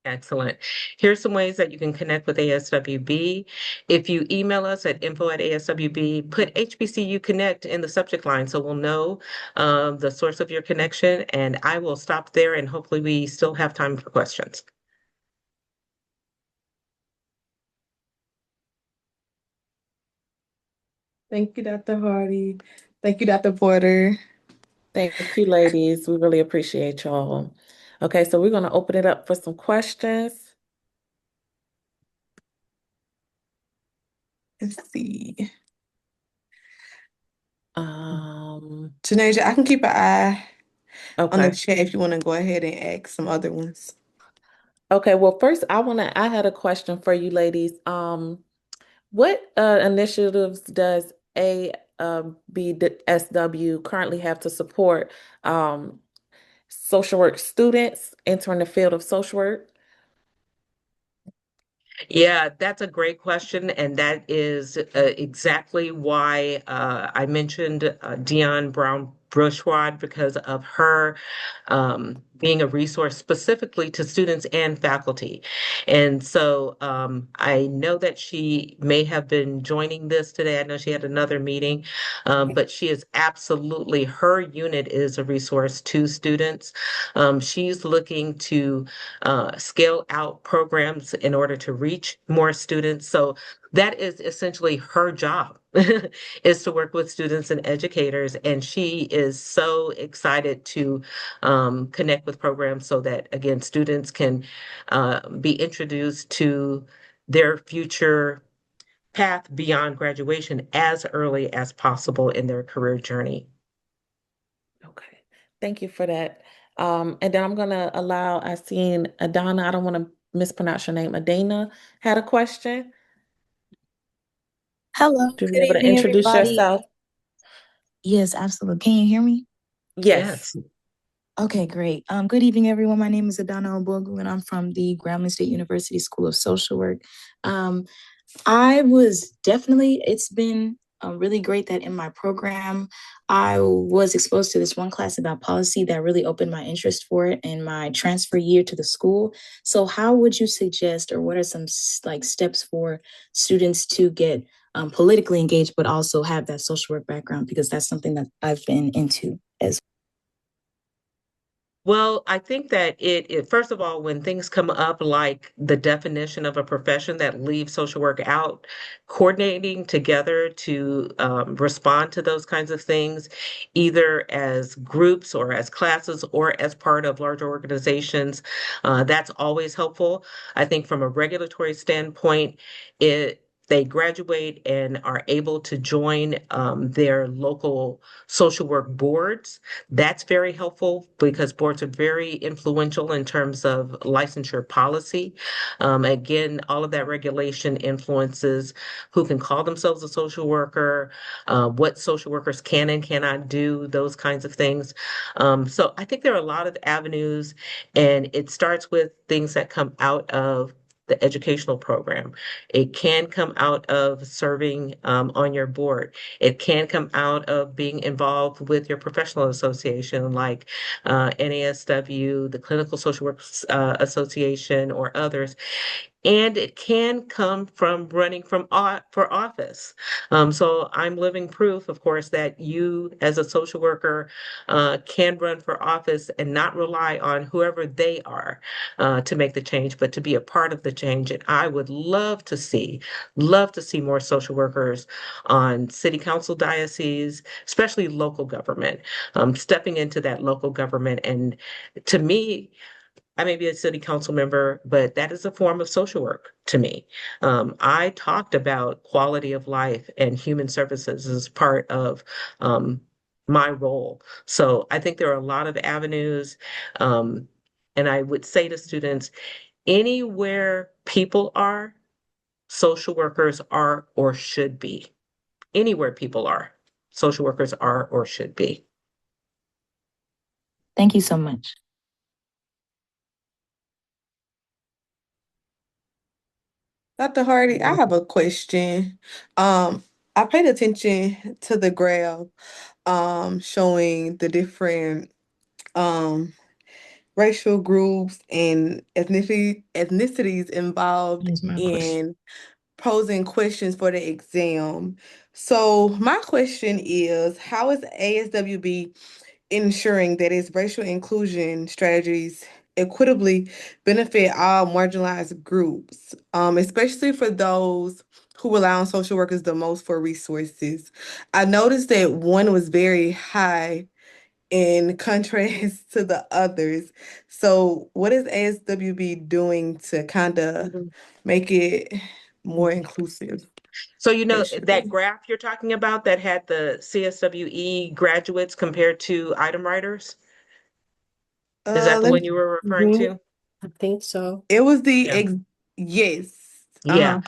Excellent. Here's some ways that you can connect with ASWB. If you email us at info@aswb, put HBCU Connect in the subject line so we'll know the source of your connection. And I will stop there and hopefully we still have time for questions. Thank you, Dr. Hardy. Thank you, Dr. Porter. Thank you, ladies. We really appreciate y'all. Okay, so we're going to open it up for some questions. Let's see. Okay. Janasia, I can keep an eye on the chat if you want to go ahead and ask some other ones. Okay, well, first I had a question for you ladies. What initiatives does ABSW currently have to support social work students entering the field of social work? Yeah, that's a great question. And that is exactly why I mentioned Dion Brown Brushwad because of her being a resource specifically to students and faculty. And so I know that she may have been joining this today. I know she had another meeting, but she is absolutely, her unit is a resource to students. She's looking to scale out programs in order to reach more students. So that is essentially her job is to work with students and educators. And she is so excited to connect with programs so that, again, students can be introduced to their future path beyond graduation as early as possible in their career journey. Okay, thank you for that. And then I'm gonna allow, I seen Adana, I don't want to mispronounce your name. Adana had a question. Hello, To be good able to evening, introduce everybody. yourself. Yes, absolutely. Can you hear me? Yes. Yes. Okay, great. Good evening, everyone. My name is Adana Obogu, and I'm from the Grambling State University School of Social Work. Um, it's been really great that in my program, I was exposed to this one class about policy that really opened my interest for it in my transfer year to the school. So how would you suggest, or what are some like steps for students to get politically engaged, but also have that social work background? Because that's something that I've been into as Well, I think that first of all, when things come up like the definition of a profession that leaves social work out, coordinating together to respond to those kinds of things, either as groups or as classes or as part of larger organizations, that's always helpful. I think from a regulatory standpoint, they graduate and are able to join their local social work boards. That's very helpful because boards are very influential in terms of licensure policy. Again, all of that regulation influences who can call themselves a social worker, what social workers can and cannot do, those kinds of things. So I think there are a lot of avenues, and it starts with things that come out of the educational program. It can come out of serving on your board. It can come out of being involved with your professional association like NASW, the Clinical Social Work Association, or others. And it can come from running for office. So I'm living proof, of course, that you as a social worker can run for office and not rely on whoever they are to make the change, but to be a part of the change. And I would love to see more social workers on city council dioceses, especially local government, stepping into that local government. And to me, I may be a city council member, but that is a form of social work to me. I talked about quality of life and human services as part of my role. So I think there are a lot of avenues. Um, and I would say to students, anywhere people are, social workers are or should be. Anywhere people are, social workers are or should be. Thank you so much. Dr. Hardy, I have a question. I paid attention to the graph showing the different um, racial groups and ethnicities involved Here's my question. in posing questions for the exam. So my question is, how is ASWB ensuring that its racial inclusion strategies equitably benefit all marginalized groups, especially for those who rely on social workers the most for resources? I noticed that one was very high in contrast to the others. So, what is ASWB doing to kind of Mhm. make it more inclusive So, you know, that racially? graph you're talking about that had the CSWE graduates compared to item writers, is that the Let me, one you were referring Hmm. to? I think so. it was the Yeah. ex yes. Yeah. Uh-huh.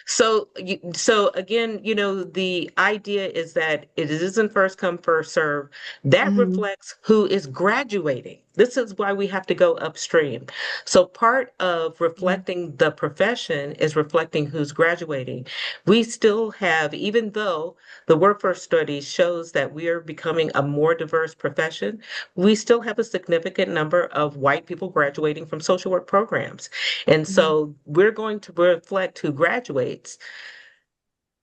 So again, you know, the idea is that it isn't first come, first serve. That Hmm. reflects who is graduating. This is why we have to go upstream. So part of reflecting the profession is reflecting who's graduating. We still have, even though the workforce study shows that we are becoming a more diverse profession, we still have a significant number of white people graduating from social work programs. And so we're going to reflect who graduates.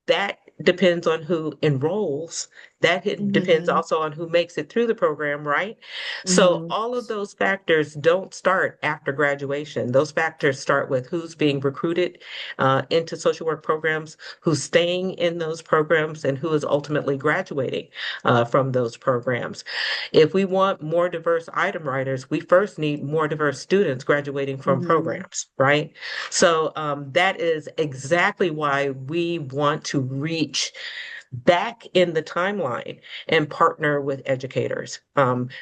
That depends on who enrolls. Depends Hmm. also on who makes it through the program, right? So Hmm. all of those factors don't start after graduation. Those factors start with who's being recruited into social work programs, who's staying in those programs, and who is ultimately graduating from those programs. If we want more diverse item writers, we first need more diverse students graduating from Hmm. programs, right? So that is exactly why we want to reach back in the timeline and partner with educators.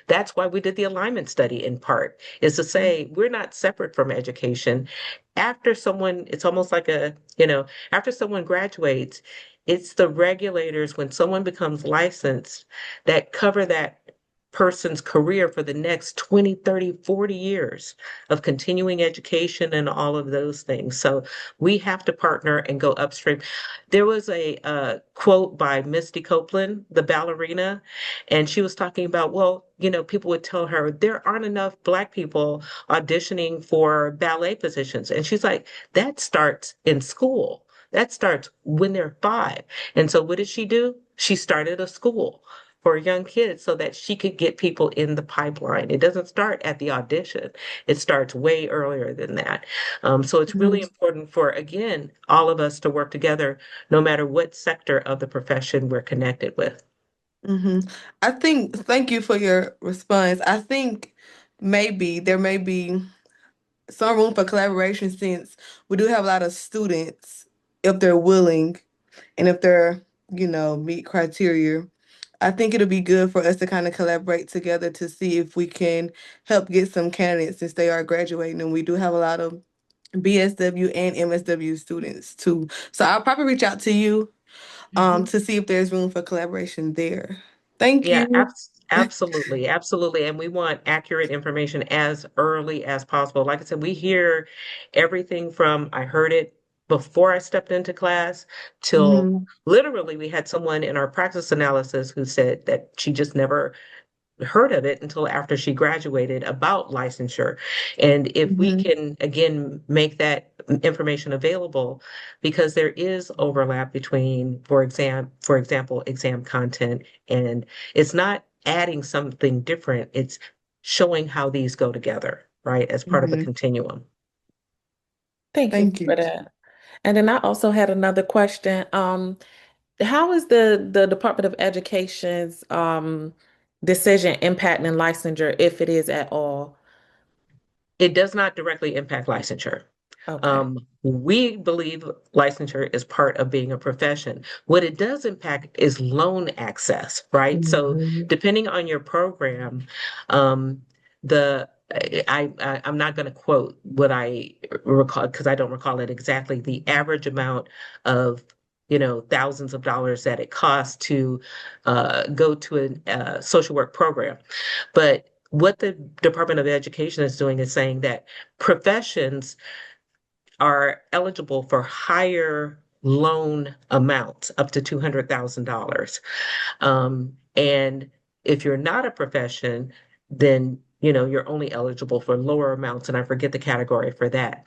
That's why we did the alignment study in part, is to say we're not separate from education. After someone, it's almost like after someone graduates, it's the regulators when someone becomes licensed that cover that person's career for the next 20, 30, 40 years of continuing education and all of those things. So we have to partner and go upstream. There was a quote by Misty Copeland, the ballerina, and she was talking about, well, people would tell her there aren't enough Black people auditioning for ballet positions. And she's like, that starts in school. That starts when they're 5. And so what did she do? She started a school for young kids so that she could get people in the pipeline. It doesn't start at the audition. It starts way earlier than that. So it's really important for, again, all of us to work together, no matter what sector of the profession we're connected with. hmm thank you for your response. I think maybe there may be some room for collaboration since we do have a lot of students, if they're willing and if they're, meet criteria. I think it'll be good for us to kind of collaborate together to see if we can help get some candidates since they are graduating. And we do have a lot of BSW and MSW students too. So I'll probably reach out to you Mhm. to see if there's room for collaboration there. Thank Yeah, you. absolutely, absolutely. And we want accurate information as early as possible. Like I said, we hear everything from I heard it before I stepped into class till hmm literally we had someone in our practice analysis who said that she just never heard of it until after she graduated about licensure. And if we hmm can, again, make that information available, because there is overlap between, for example, exam content, and it's not adding something different, it's showing how these go together, right, as part of a hmm continuum. Thank you Thank you. for that. And then I also had another question. How is the Department of Education's decision impacting licensure, if it is at all? It does not directly impact licensure. Okay. We believe licensure is part of being a profession. What it does impact is loan access, right? So Mhm. depending on your program, the I'm not going to quote what I recall because I don't recall it exactly. The average amount of thousands of dollars that it costs to go to a social work program, but what the Department of Education is doing is saying that professions are eligible for higher loan amounts up to $200,000. And if you're not a profession, then you're only eligible for lower amounts, and I forget the category for that.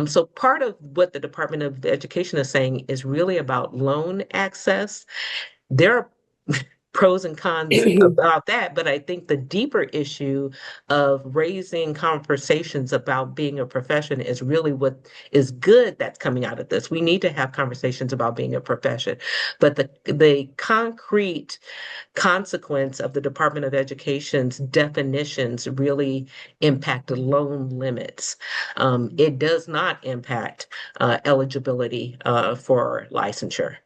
So part of what the Department of Education is saying is really about loan access. There are pros and cons about that, but I think the deeper issue of raising conversations about being a profession is really what is good that's coming out of this. We need to have conversations about being a profession, but the concrete consequence of the Department of Education's definitions really impact loan limits. It does not impact eligibility for licensure.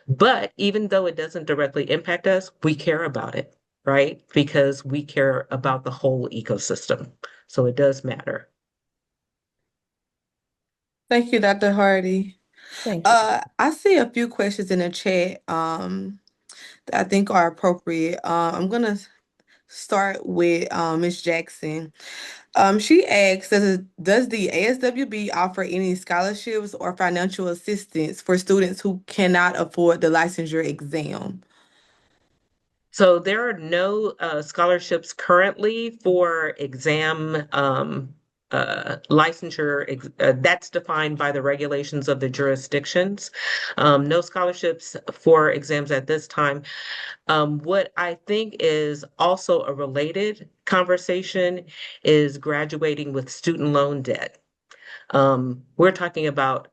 But even though it doesn't directly impact us, we care about it, right? Because we care about the whole ecosystem. So it does matter. Thank you, Dr. Hardy. Thank you. I see a few questions in the chat that I think are appropriate. I'm gonna start with Ms. Jackson. She asks, does the ASWB offer any scholarships or financial assistance for students who cannot afford the licensure exam? So there are no scholarships currently for exam licensure. That's defined by the regulations of the jurisdictions. No scholarships for exams at this time. What I think is also a related conversation is graduating with student loan debt. We're talking about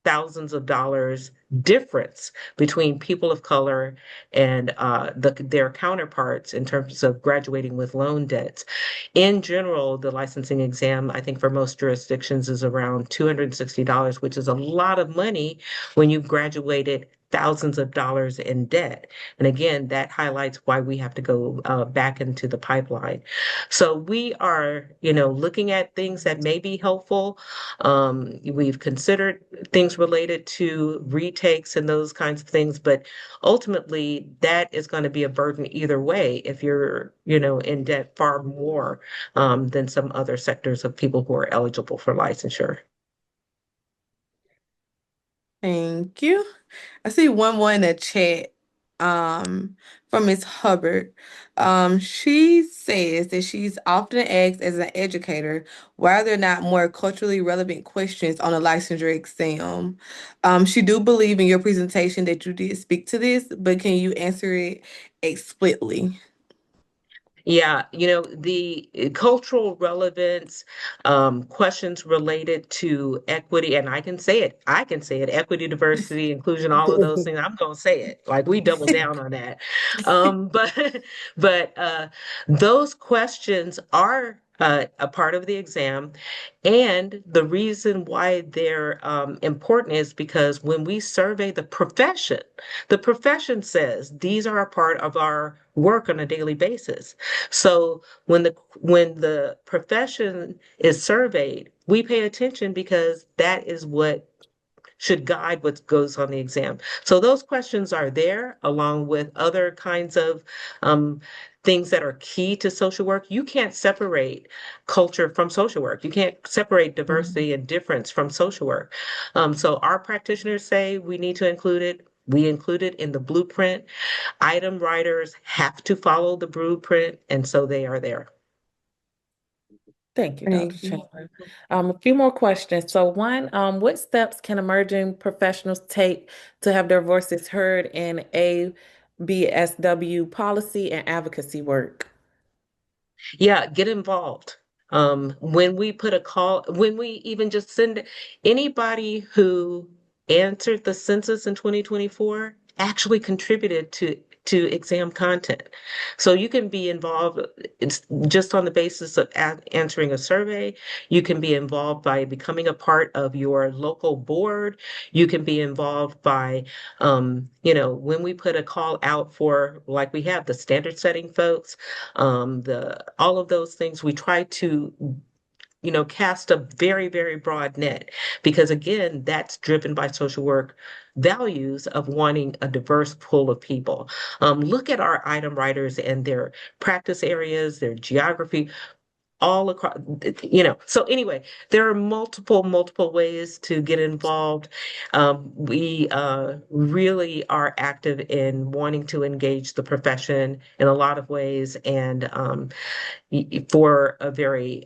thousands of dollars difference between people of color and their counterparts in terms of graduating with loan debts. In general, the licensing exam, I think for most jurisdictions, is around $260, which is a lot of money when you've graduated thousands of dollars in debt. And again, that highlights why we have to go back into the pipeline. So we are, looking at things that may be helpful. We've considered things related to retakes and those kinds of things, but ultimately that is going to be a burden either way if you're, in debt far more than some other sectors of people who are eligible for licensure. Thank you. I see one more in the chat from Ms. Hubbard. She says that she's often asked as an educator why there are not more culturally relevant questions on a licensure exam. She do believe in your presentation that you did speak to this, but can you answer it explicitly? Yeah, the cultural relevance, questions related to equity, and I can say it, equity, diversity, inclusion, all of those things. I'm gonna say it. Like we double down on that. But but those questions are a part of the exam. And the reason why they're important is because when we survey the profession says these are a part of our work on a daily basis. So when the profession is surveyed, we pay attention because that is what should guide what goes on the exam. So those questions are there along with other kinds of things that are key to social work. You can't separate culture from social work. You can't separate diversity and difference from social work. So our practitioners say we need to include it. We include it in the blueprint. Item writers have to follow the blueprint, and so they are there. Thank you, Dr. Thank you. Chandler. A few more questions. So one, what steps can emerging professionals take to have their voices heard in ABSW policy and advocacy work? Yeah, get involved. When we even just send anybody who answered the census in 2024 actually contributed to exam content. So you can be involved, it's just on the basis of answering a survey. You can be involved by becoming a part of your local board. You can be involved by, when we put a call out for, like we have the standard setting folks, the all of those things, we try to cast a very, very broad net because again, that's driven by social work values of wanting a diverse pool of people. Look at our item writers and their practice areas, their geography, all across, So anyway, there are multiple ways to get involved. We really are active in wanting to engage the profession in a lot of ways and for a very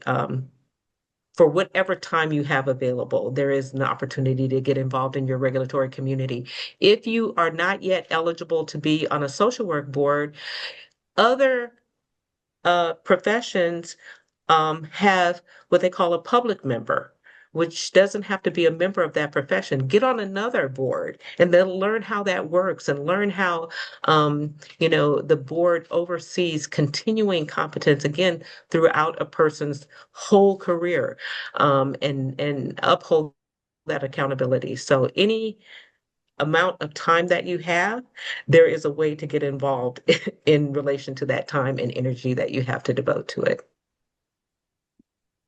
for whatever time you have available, there is an opportunity to get involved in your regulatory community. If you are not yet eligible to be on a social work board, other professions have what they call a public member, which doesn't have to be a member of that profession. Get on another board and then learn how that works and learn how, the board oversees continuing competence again throughout a person's whole career, and uphold that accountability. So any amount of time that you have, there is a way to get involved in relation to that time and energy that you have to devote to it.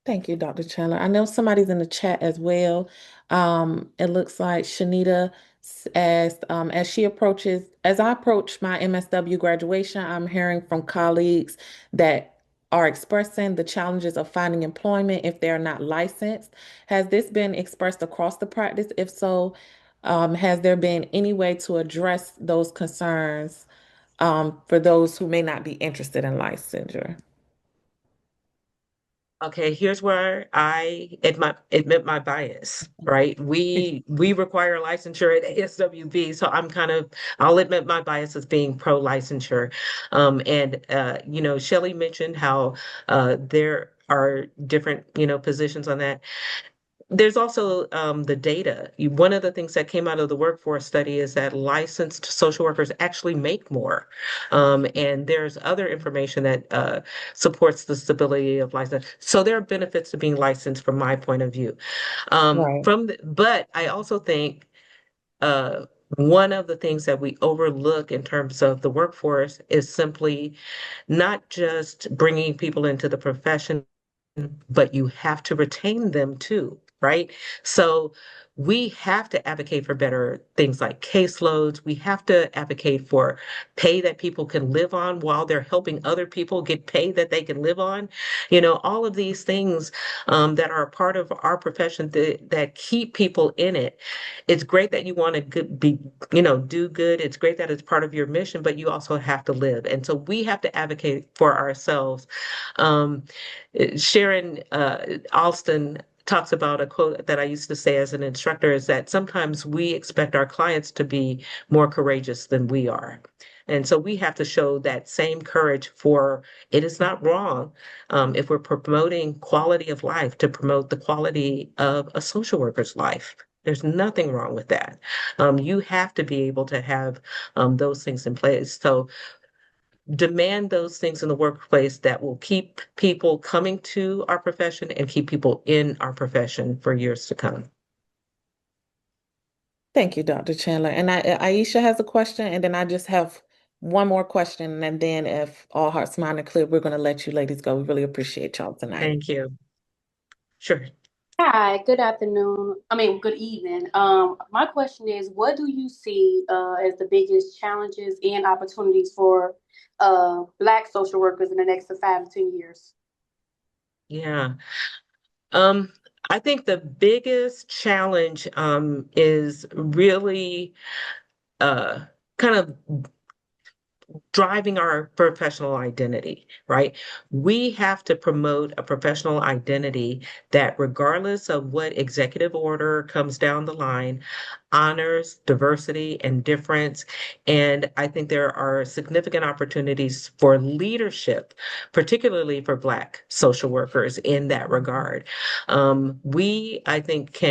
Thank you, Dr. Chandler. I know somebody's in the chat as well. It looks like Shanita asked, as I approach my MSW graduation, I'm hearing from colleagues that are expressing the challenges of finding employment if they're not licensed. Has this been expressed across the practice? If so, has there been any way to address those concerns, for those who may not be interested in licensure? Okay, here's where I admit my bias, right? We require licensure at ASWB, so I'll admit my bias as being pro licensure. And Shelley mentioned how there are different, positions on that. There's also the data. One of the things that came out of the workforce study is that licensed social workers actually make more. And there's other information that supports the stability of license. So there are benefits to being licensed from my point of view. Right. But I also think one of the things that we overlook in terms of the workforce is simply not just bringing people into the profession, but you have to retain them too, right? So we have to advocate for better things like caseloads. We have to advocate for pay that people can live on while they're helping other people get pay that they can live on. All of these things that are a part of our profession that keep people in it. It's great that you want to do good. It's great that it's part of your mission, but you also have to live. And so we have to advocate for ourselves. Um, Sharon Alston talks about a quote that I used to say as an instructor is that sometimes we expect our clients to be more courageous than we are. And so we have to show that same courage for it is not wrong if we're promoting quality of life to promote the quality of a social worker's life. There's nothing wrong with that. You have to be able to have those things in place. So demand those things in the workplace that will keep people coming to our profession and keep people in our profession for years to come. Thank you, Dr. Chandler. And Aisha has a question, and then I just have one more question. And then if all hearts, mind are clear, we're going to let you ladies go. We really appreciate y'all tonight. Thank you. Sure. Hi, good afternoon. Good evening. My question is, what do you see as the biggest challenges and opportunities for Black social workers in the next 5 to 10 years? Yeah. Um, I think the biggest challenge is really uh, kind of driving our professional identity, right? We have to promote a professional identity that, regardless of what executive order comes down the line, honors diversity and difference. And I think there are significant opportunities for leadership, particularly for Black social workers in that regard. I think,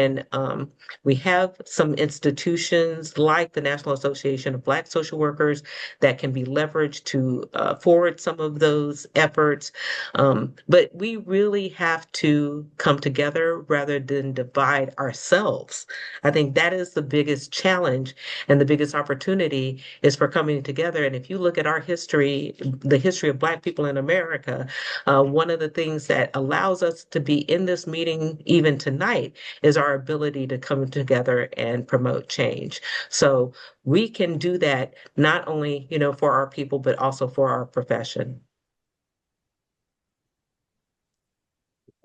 we have some institutions like the National Association of Black Social Workers that can be leveraged to forward some of those efforts. But we really have to come together rather than divide ourselves. I think that is the biggest challenge and the biggest opportunity is for coming together. And if you look at our history, the history of Black people in America, one of the things that allows us to be in this meeting even tonight is our ability to come together and promote change. So we can do that not only, for our people, but also for our profession.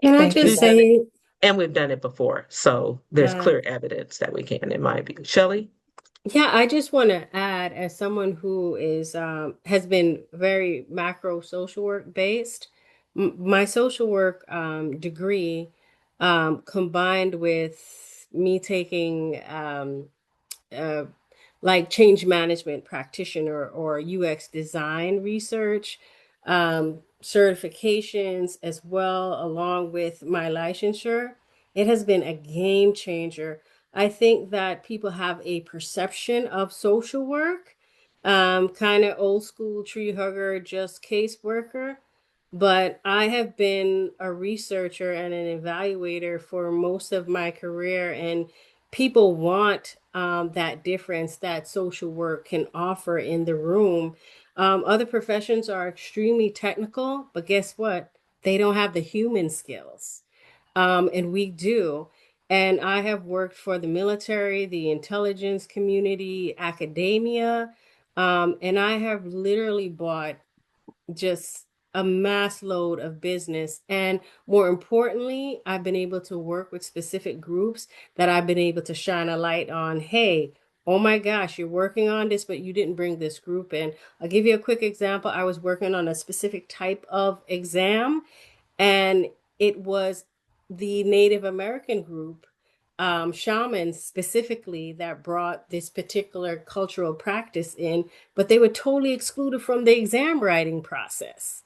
Can I Thank you, just We've done it, Dr. say, and we've done it before. So there's uh, clear evidence that we can, in my view. Shelley? yeah, I just want to add, as someone who is has been very macro social work based, my social work degree combined with me taking uh, like change management practitioner or UX design research certifications as well, along with my licensure. It has been a game changer. I think that people have a perception of social work, kind of old school tree hugger, just caseworker. But I have been a researcher and an evaluator for most of my career, and people want that difference that social work can offer in the room. Other professions are extremely technical, but guess what? They don't have the human skills. And we do. And I have worked for the military, the intelligence community, academia, and I have literally bought just a mass load of business. And more importantly, I've been able to work with specific groups that I've been able to shine a light on. Hey, oh my gosh, you're working on this, but you didn't bring this group in. I'll give you a quick example. I was working on a specific type of exam, and it was the Native American group, shamans specifically, that brought this particular cultural practice in, but they were totally excluded from the exam writing process.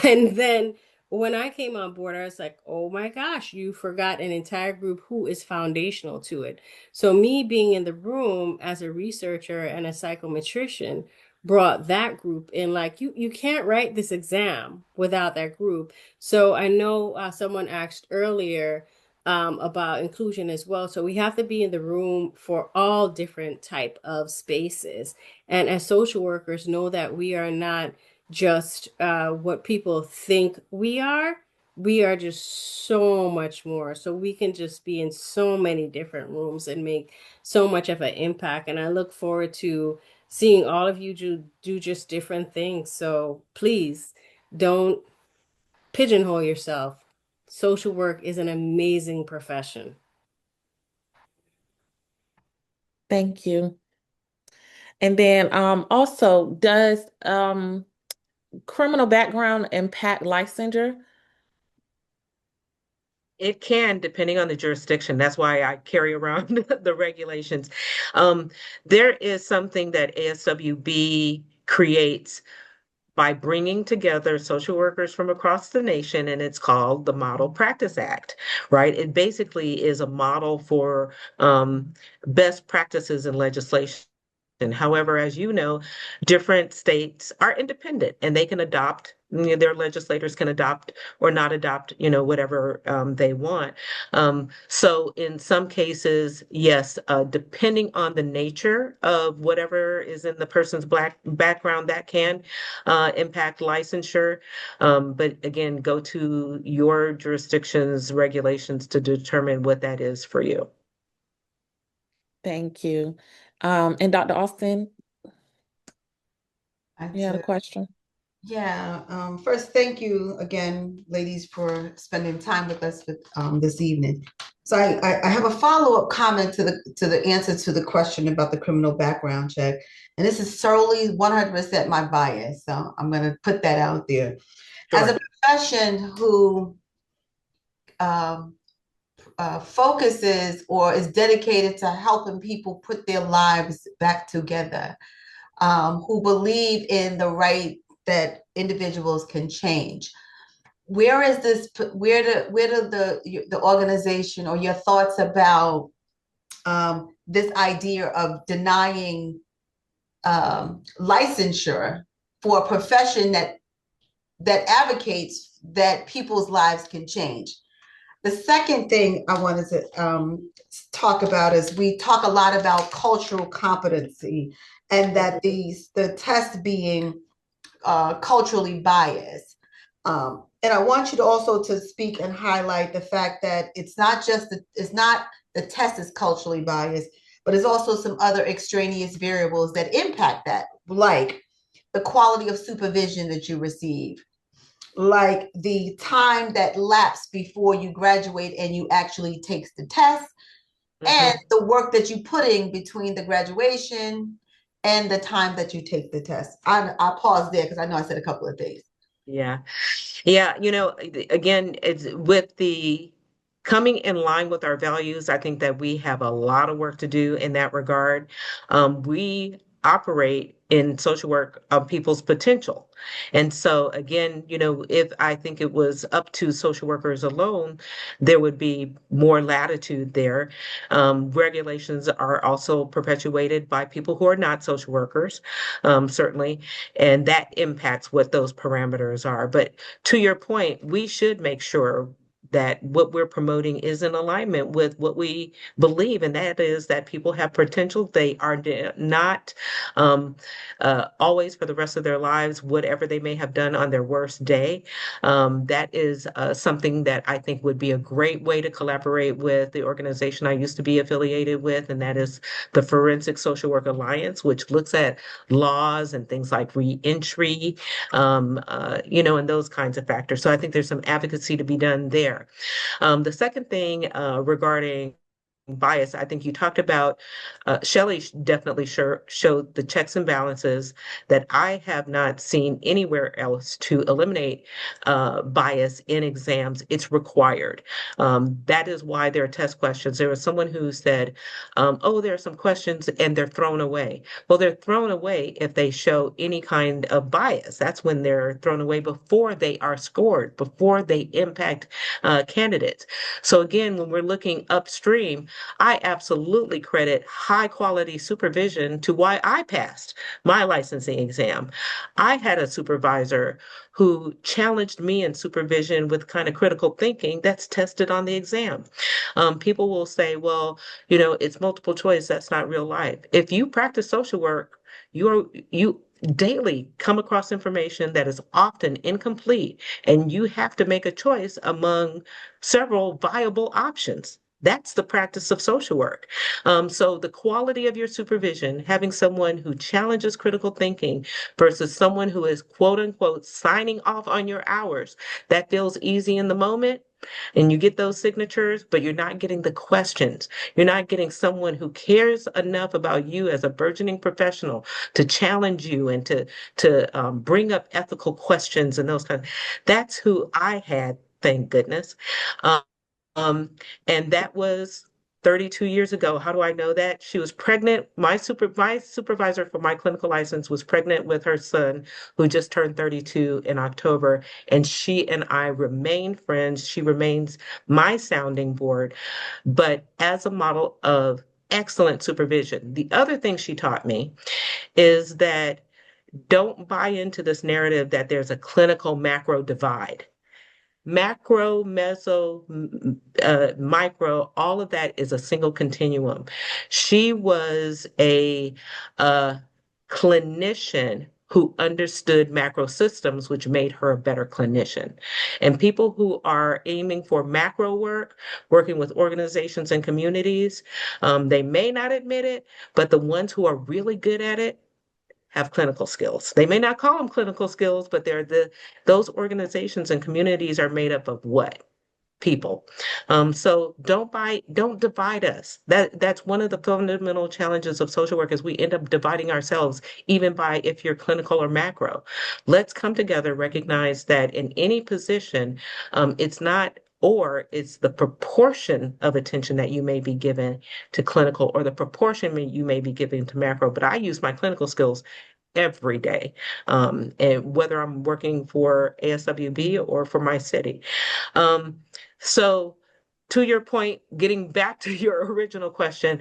And then when I came on board, I was like, oh my gosh, you forgot an entire group who is foundational to it. So, me being in the room as a researcher and a psychometrician brought that group in. Like, you can't write this exam without that group. So, I know someone asked earlier, about inclusion as well. So we have to be in the room for all different type of spaces. And as social workers, know that we are not just what people think we are. We are just so much more. So we can just be in so many different rooms and make so much of an impact. And I look forward to seeing all of you do just different things. So please don't pigeonhole yourself. Social work is an amazing profession. Thank you. And then also, does criminal background impact licensure? It can, depending on the jurisdiction. That's why I carry around the regulations. Um, there is something that ASWB creates by bringing together social workers from across the nation, and it's called the Model Practice Act, right? It basically is a model for best practices in legislation. However, as you know, different states are independent and they can adopt, their legislators can adopt or not adopt, whatever they want. So in some cases, yes, depending on the nature of whatever is in the person's black background, that can impact licensure. But again, go to your jurisdiction's regulations to determine what that is for you. Thank you. And Dr. Austin, I you had a do. question? Yeah. First, thank you again, ladies, for spending time with us this evening. So I have a follow-up comment to the answer to the question about the criminal background check. And this is solely 100% my bias. So I'm going to put that out there. As Sure. a profession who focuses or is dedicated to helping people put their lives back together, who believe in the right that individuals can change. Where is this? Where do the organization or your thoughts about this idea of denying licensure for a profession that advocates that people's lives can change? The second thing I wanted to talk about is we talk a lot about cultural competency and that the test being culturally biased. And I want you to also to speak and highlight the fact that it's not the test is culturally biased, but it's also some other extraneous variables that impact that, like the quality of supervision that you receive, like the time that lapsed before you graduate and you actually takes the test, and the work that you put in between the graduation and the time that you take the test. I'll pause there because I know I said a couple of things. Yeah. Yeah. Again, it's with the coming in line with our values. I think that we have a lot of work to do in that regard. We operate in social work of people's potential. And so again, if I think it was up to social workers alone, there would be more latitude there. Regulations are also perpetuated by people who are not social workers, certainly, and that impacts what those parameters are. But to your point, we should make sure that what we're promoting is in alignment with what we believe, and that is that people have potential. They are not always for the rest of their lives, whatever they may have done on their worst day. That is something that I think would be a great way to collaborate with the organization I used to be affiliated with, and that is the Forensic Social Work Alliance, which looks at laws and things like reentry, and those kinds of factors. So I think there's some advocacy to be done there. The second thing regarding bias, I think you talked about, Shelley definitely showed the checks and balances that I have not seen anywhere else to eliminate bias in exams. It's required. That is why there are test questions. There was someone who said, oh, there are some questions and they're thrown away. Well, they're thrown away if they show any kind of bias. That's when they're thrown away, before they are scored, before they impact candidates. So again, when we're looking upstream, I absolutely credit high quality supervision to why I passed my licensing exam. I had a supervisor who challenged me in supervision with kind of critical thinking that's tested on the exam. People will say, well, it's multiple choice. That's not real life. If you practice social work, you daily come across information that is often incomplete, and you have to make a choice among several viable options. That's the practice of social work. So the quality of your supervision, having someone who challenges critical thinking versus someone who is quote unquote signing off on your hours, that feels easy in the moment. And you get those signatures, but you're not getting the questions. You're not getting someone who cares enough about you as a burgeoning professional to challenge you and to bring up ethical questions and those kinds. That's who I had, thank goodness. Um, um, and that was 32 years ago. How do I know that? She was pregnant. My supervisor for my clinical license was pregnant with her son, who just turned 32 in October, and she and I remain friends. She remains my sounding board, but as a model of excellent supervision. The other thing she taught me is that don't buy into this narrative that there's a clinical macro divide. Macro, meso, micro, all of that is a single continuum. She was a clinician who understood macro systems, which made her a better clinician. And people who are aiming for macro work, working with organizations and communities, they may not admit it, but the ones who are really good at it have clinical skills. They may not call them clinical skills, but those organizations and communities are made up of what? People. So don't divide us. That's one of the fundamental challenges of social work is we end up dividing ourselves, even by if you're clinical or macro. Let's come together, recognize that in any position, it's not or it's the proportion of attention that you may be given to clinical or the proportion you may be giving to macro. But I use my clinical skills every day, and whether I'm working for ASWB or for my city. Um, so to your point, getting back to your original question,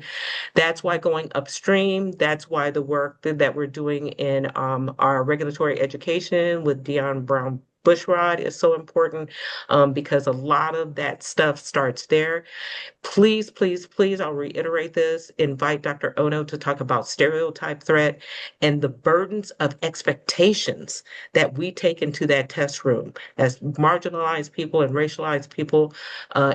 that's why going upstream, that's why the work that we're doing in our regulatory education with Dion Brown Bushrod is so important, because a lot of that stuff starts there. Please, please, please, I'll reiterate this, invite Dr. Ono to talk about stereotype threat and the burdens of expectations that we take into that test room as marginalized people and racialized people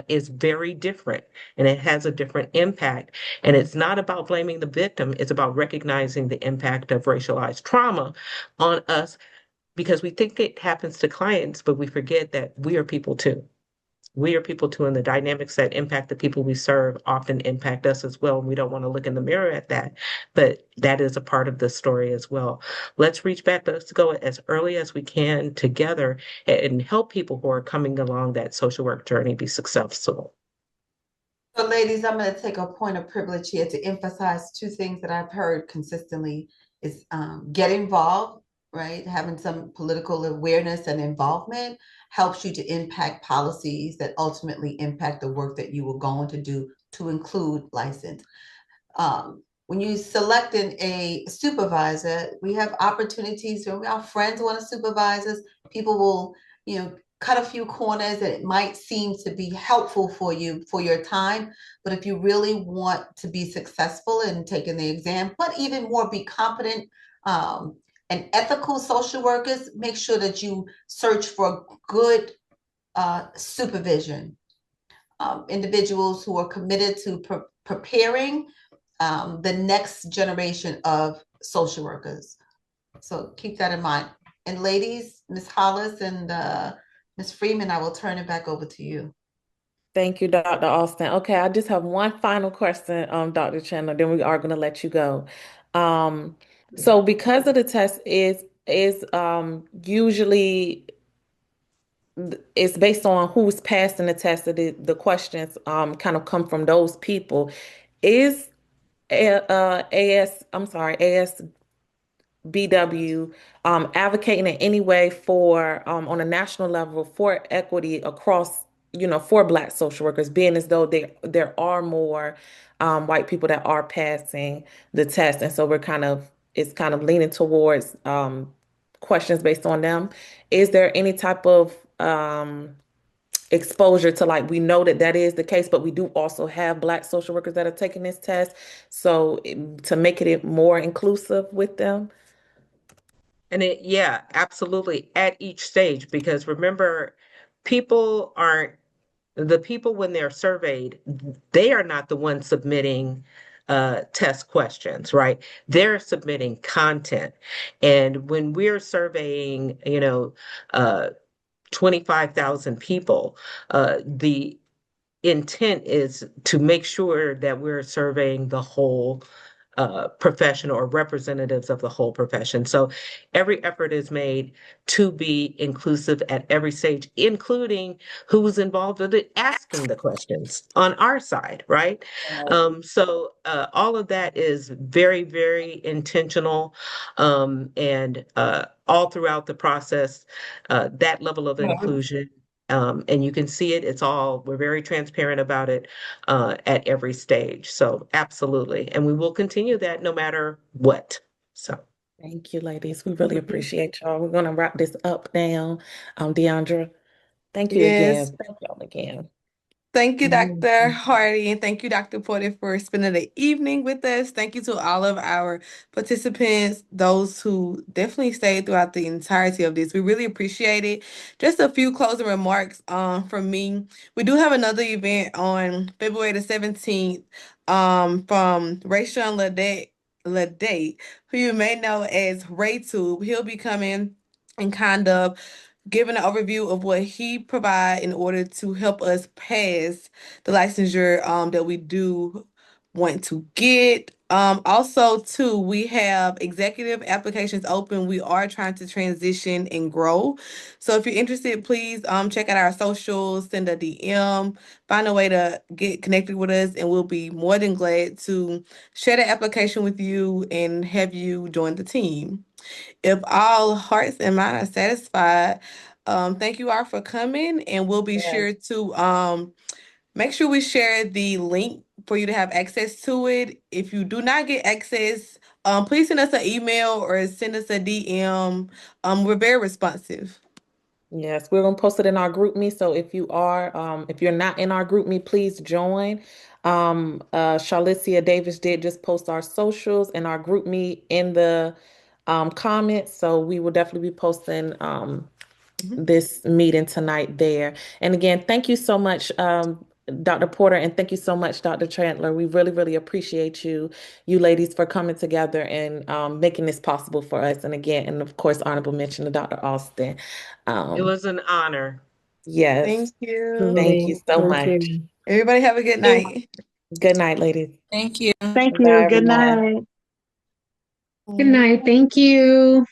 is very different, and it has a different impact. And it's not about blaming the victim, it's about recognizing the impact of racialized trauma on us because we think it happens to clients, but we forget that we are people too. We are people too, and the dynamics that impact the people we serve often impact us as well. And we don't want to look in the mirror at that, but that is a part of the story as well. Let's reach back. Let's go as early as we can together and help people who are coming along that social work journey be successful. So, ladies, I'm going to take a point of privilege here to emphasize two things that I've heard consistently is get involved, right? Having some political awareness and involvement helps you to impact policies that ultimately impact the work that you were going to do to include license. When you select a supervisor, we have opportunities when our friends want to supervise us. People will, cut a few corners that it might seem to be helpful for you for your time. But if you really want to be successful in taking the exam, but even more be competent and ethical social workers, make sure that you search for good supervision. Individuals who are committed to preparing the next generation of social workers. So keep that in mind. And ladies, Ms. Hollis and Ms. Freeman, I will turn it back over to you. Thank you, Dr. Austin. Okay, I just have one final question, Dr. Chandler, then we are going to let you go. So because of the test is usually it's based on who's passing the test, that the questions kind of come from those people. Is ASBW advocating in any way for on a national level for equity across for Black social workers, being as though there are more white people that are passing the test, and so it's kind of leaning towards questions based on them. Is there any type of exposure to, like, we know that is the case, but we do also have Black social workers that are taking this test, so to make it more inclusive with them? And yeah, absolutely at each stage, because remember, people aren't the people when they're surveyed, they are not the ones submitting test questions, right? They're submitting content. And when we're surveying, 25,000 people, the intent is to make sure that we're surveying the whole profession, or representatives of the whole profession. So every effort is made to be inclusive at every stage, including who's involved with it, asking the questions on our side, right? So all of that is very, very intentional, and all throughout the process, that level of inclusion. And you can see it, we're very transparent about it at every stage. So absolutely. And we will continue that no matter what. So Thank you, ladies. We really appreciate y'all. We're going to wrap this up now. Deandra, thank you Yes. again. Thank y'all again. Thank you, Dr. Hardy, and thank you, Dr. Porter, for spending the evening with us. Thank you to all of our participants, those who definitely stayed throughout the entirety of this. We really appreciate it. Just a few closing remarks from me. We do have another event on February the 17th from Rayshawn Ledate, who you may know as RayTube. He'll be coming and kind of giving an overview of what he provide in order to help us pass the licensure that we do want to get. Also, too, we have executive applications open. We are trying to transition and grow. So if you're interested, please check out our socials, send a DM, find a way to get connected with us, and we'll be more than glad to share the application with you and have you join the team. If all hearts and minds are satisfied, thank you all for coming, and we'll be sure to make sure we share the link for you to have access to it. If you do not get access, please send us an email or send us a DM. We're very responsive. Yes, we're gonna post it in our group me. So if you're not in our group me, please join. Charlicia Davis did just post our socials and our group me in the comments. So we will definitely be posting this meeting tonight there. And again, thank you so much, Dr. Porter, and thank you so much, Dr. Chandler. We really, really appreciate you ladies, for coming together and making this possible for us. And again, and of course, honorable mention to Dr. Austin. it was an honor. Yes, Thank you. thank you so Thank much. you. Everybody have a good night. Good night, ladies. Thank you. Thank Bye, you. Good everyone. night. Good night. Thank you.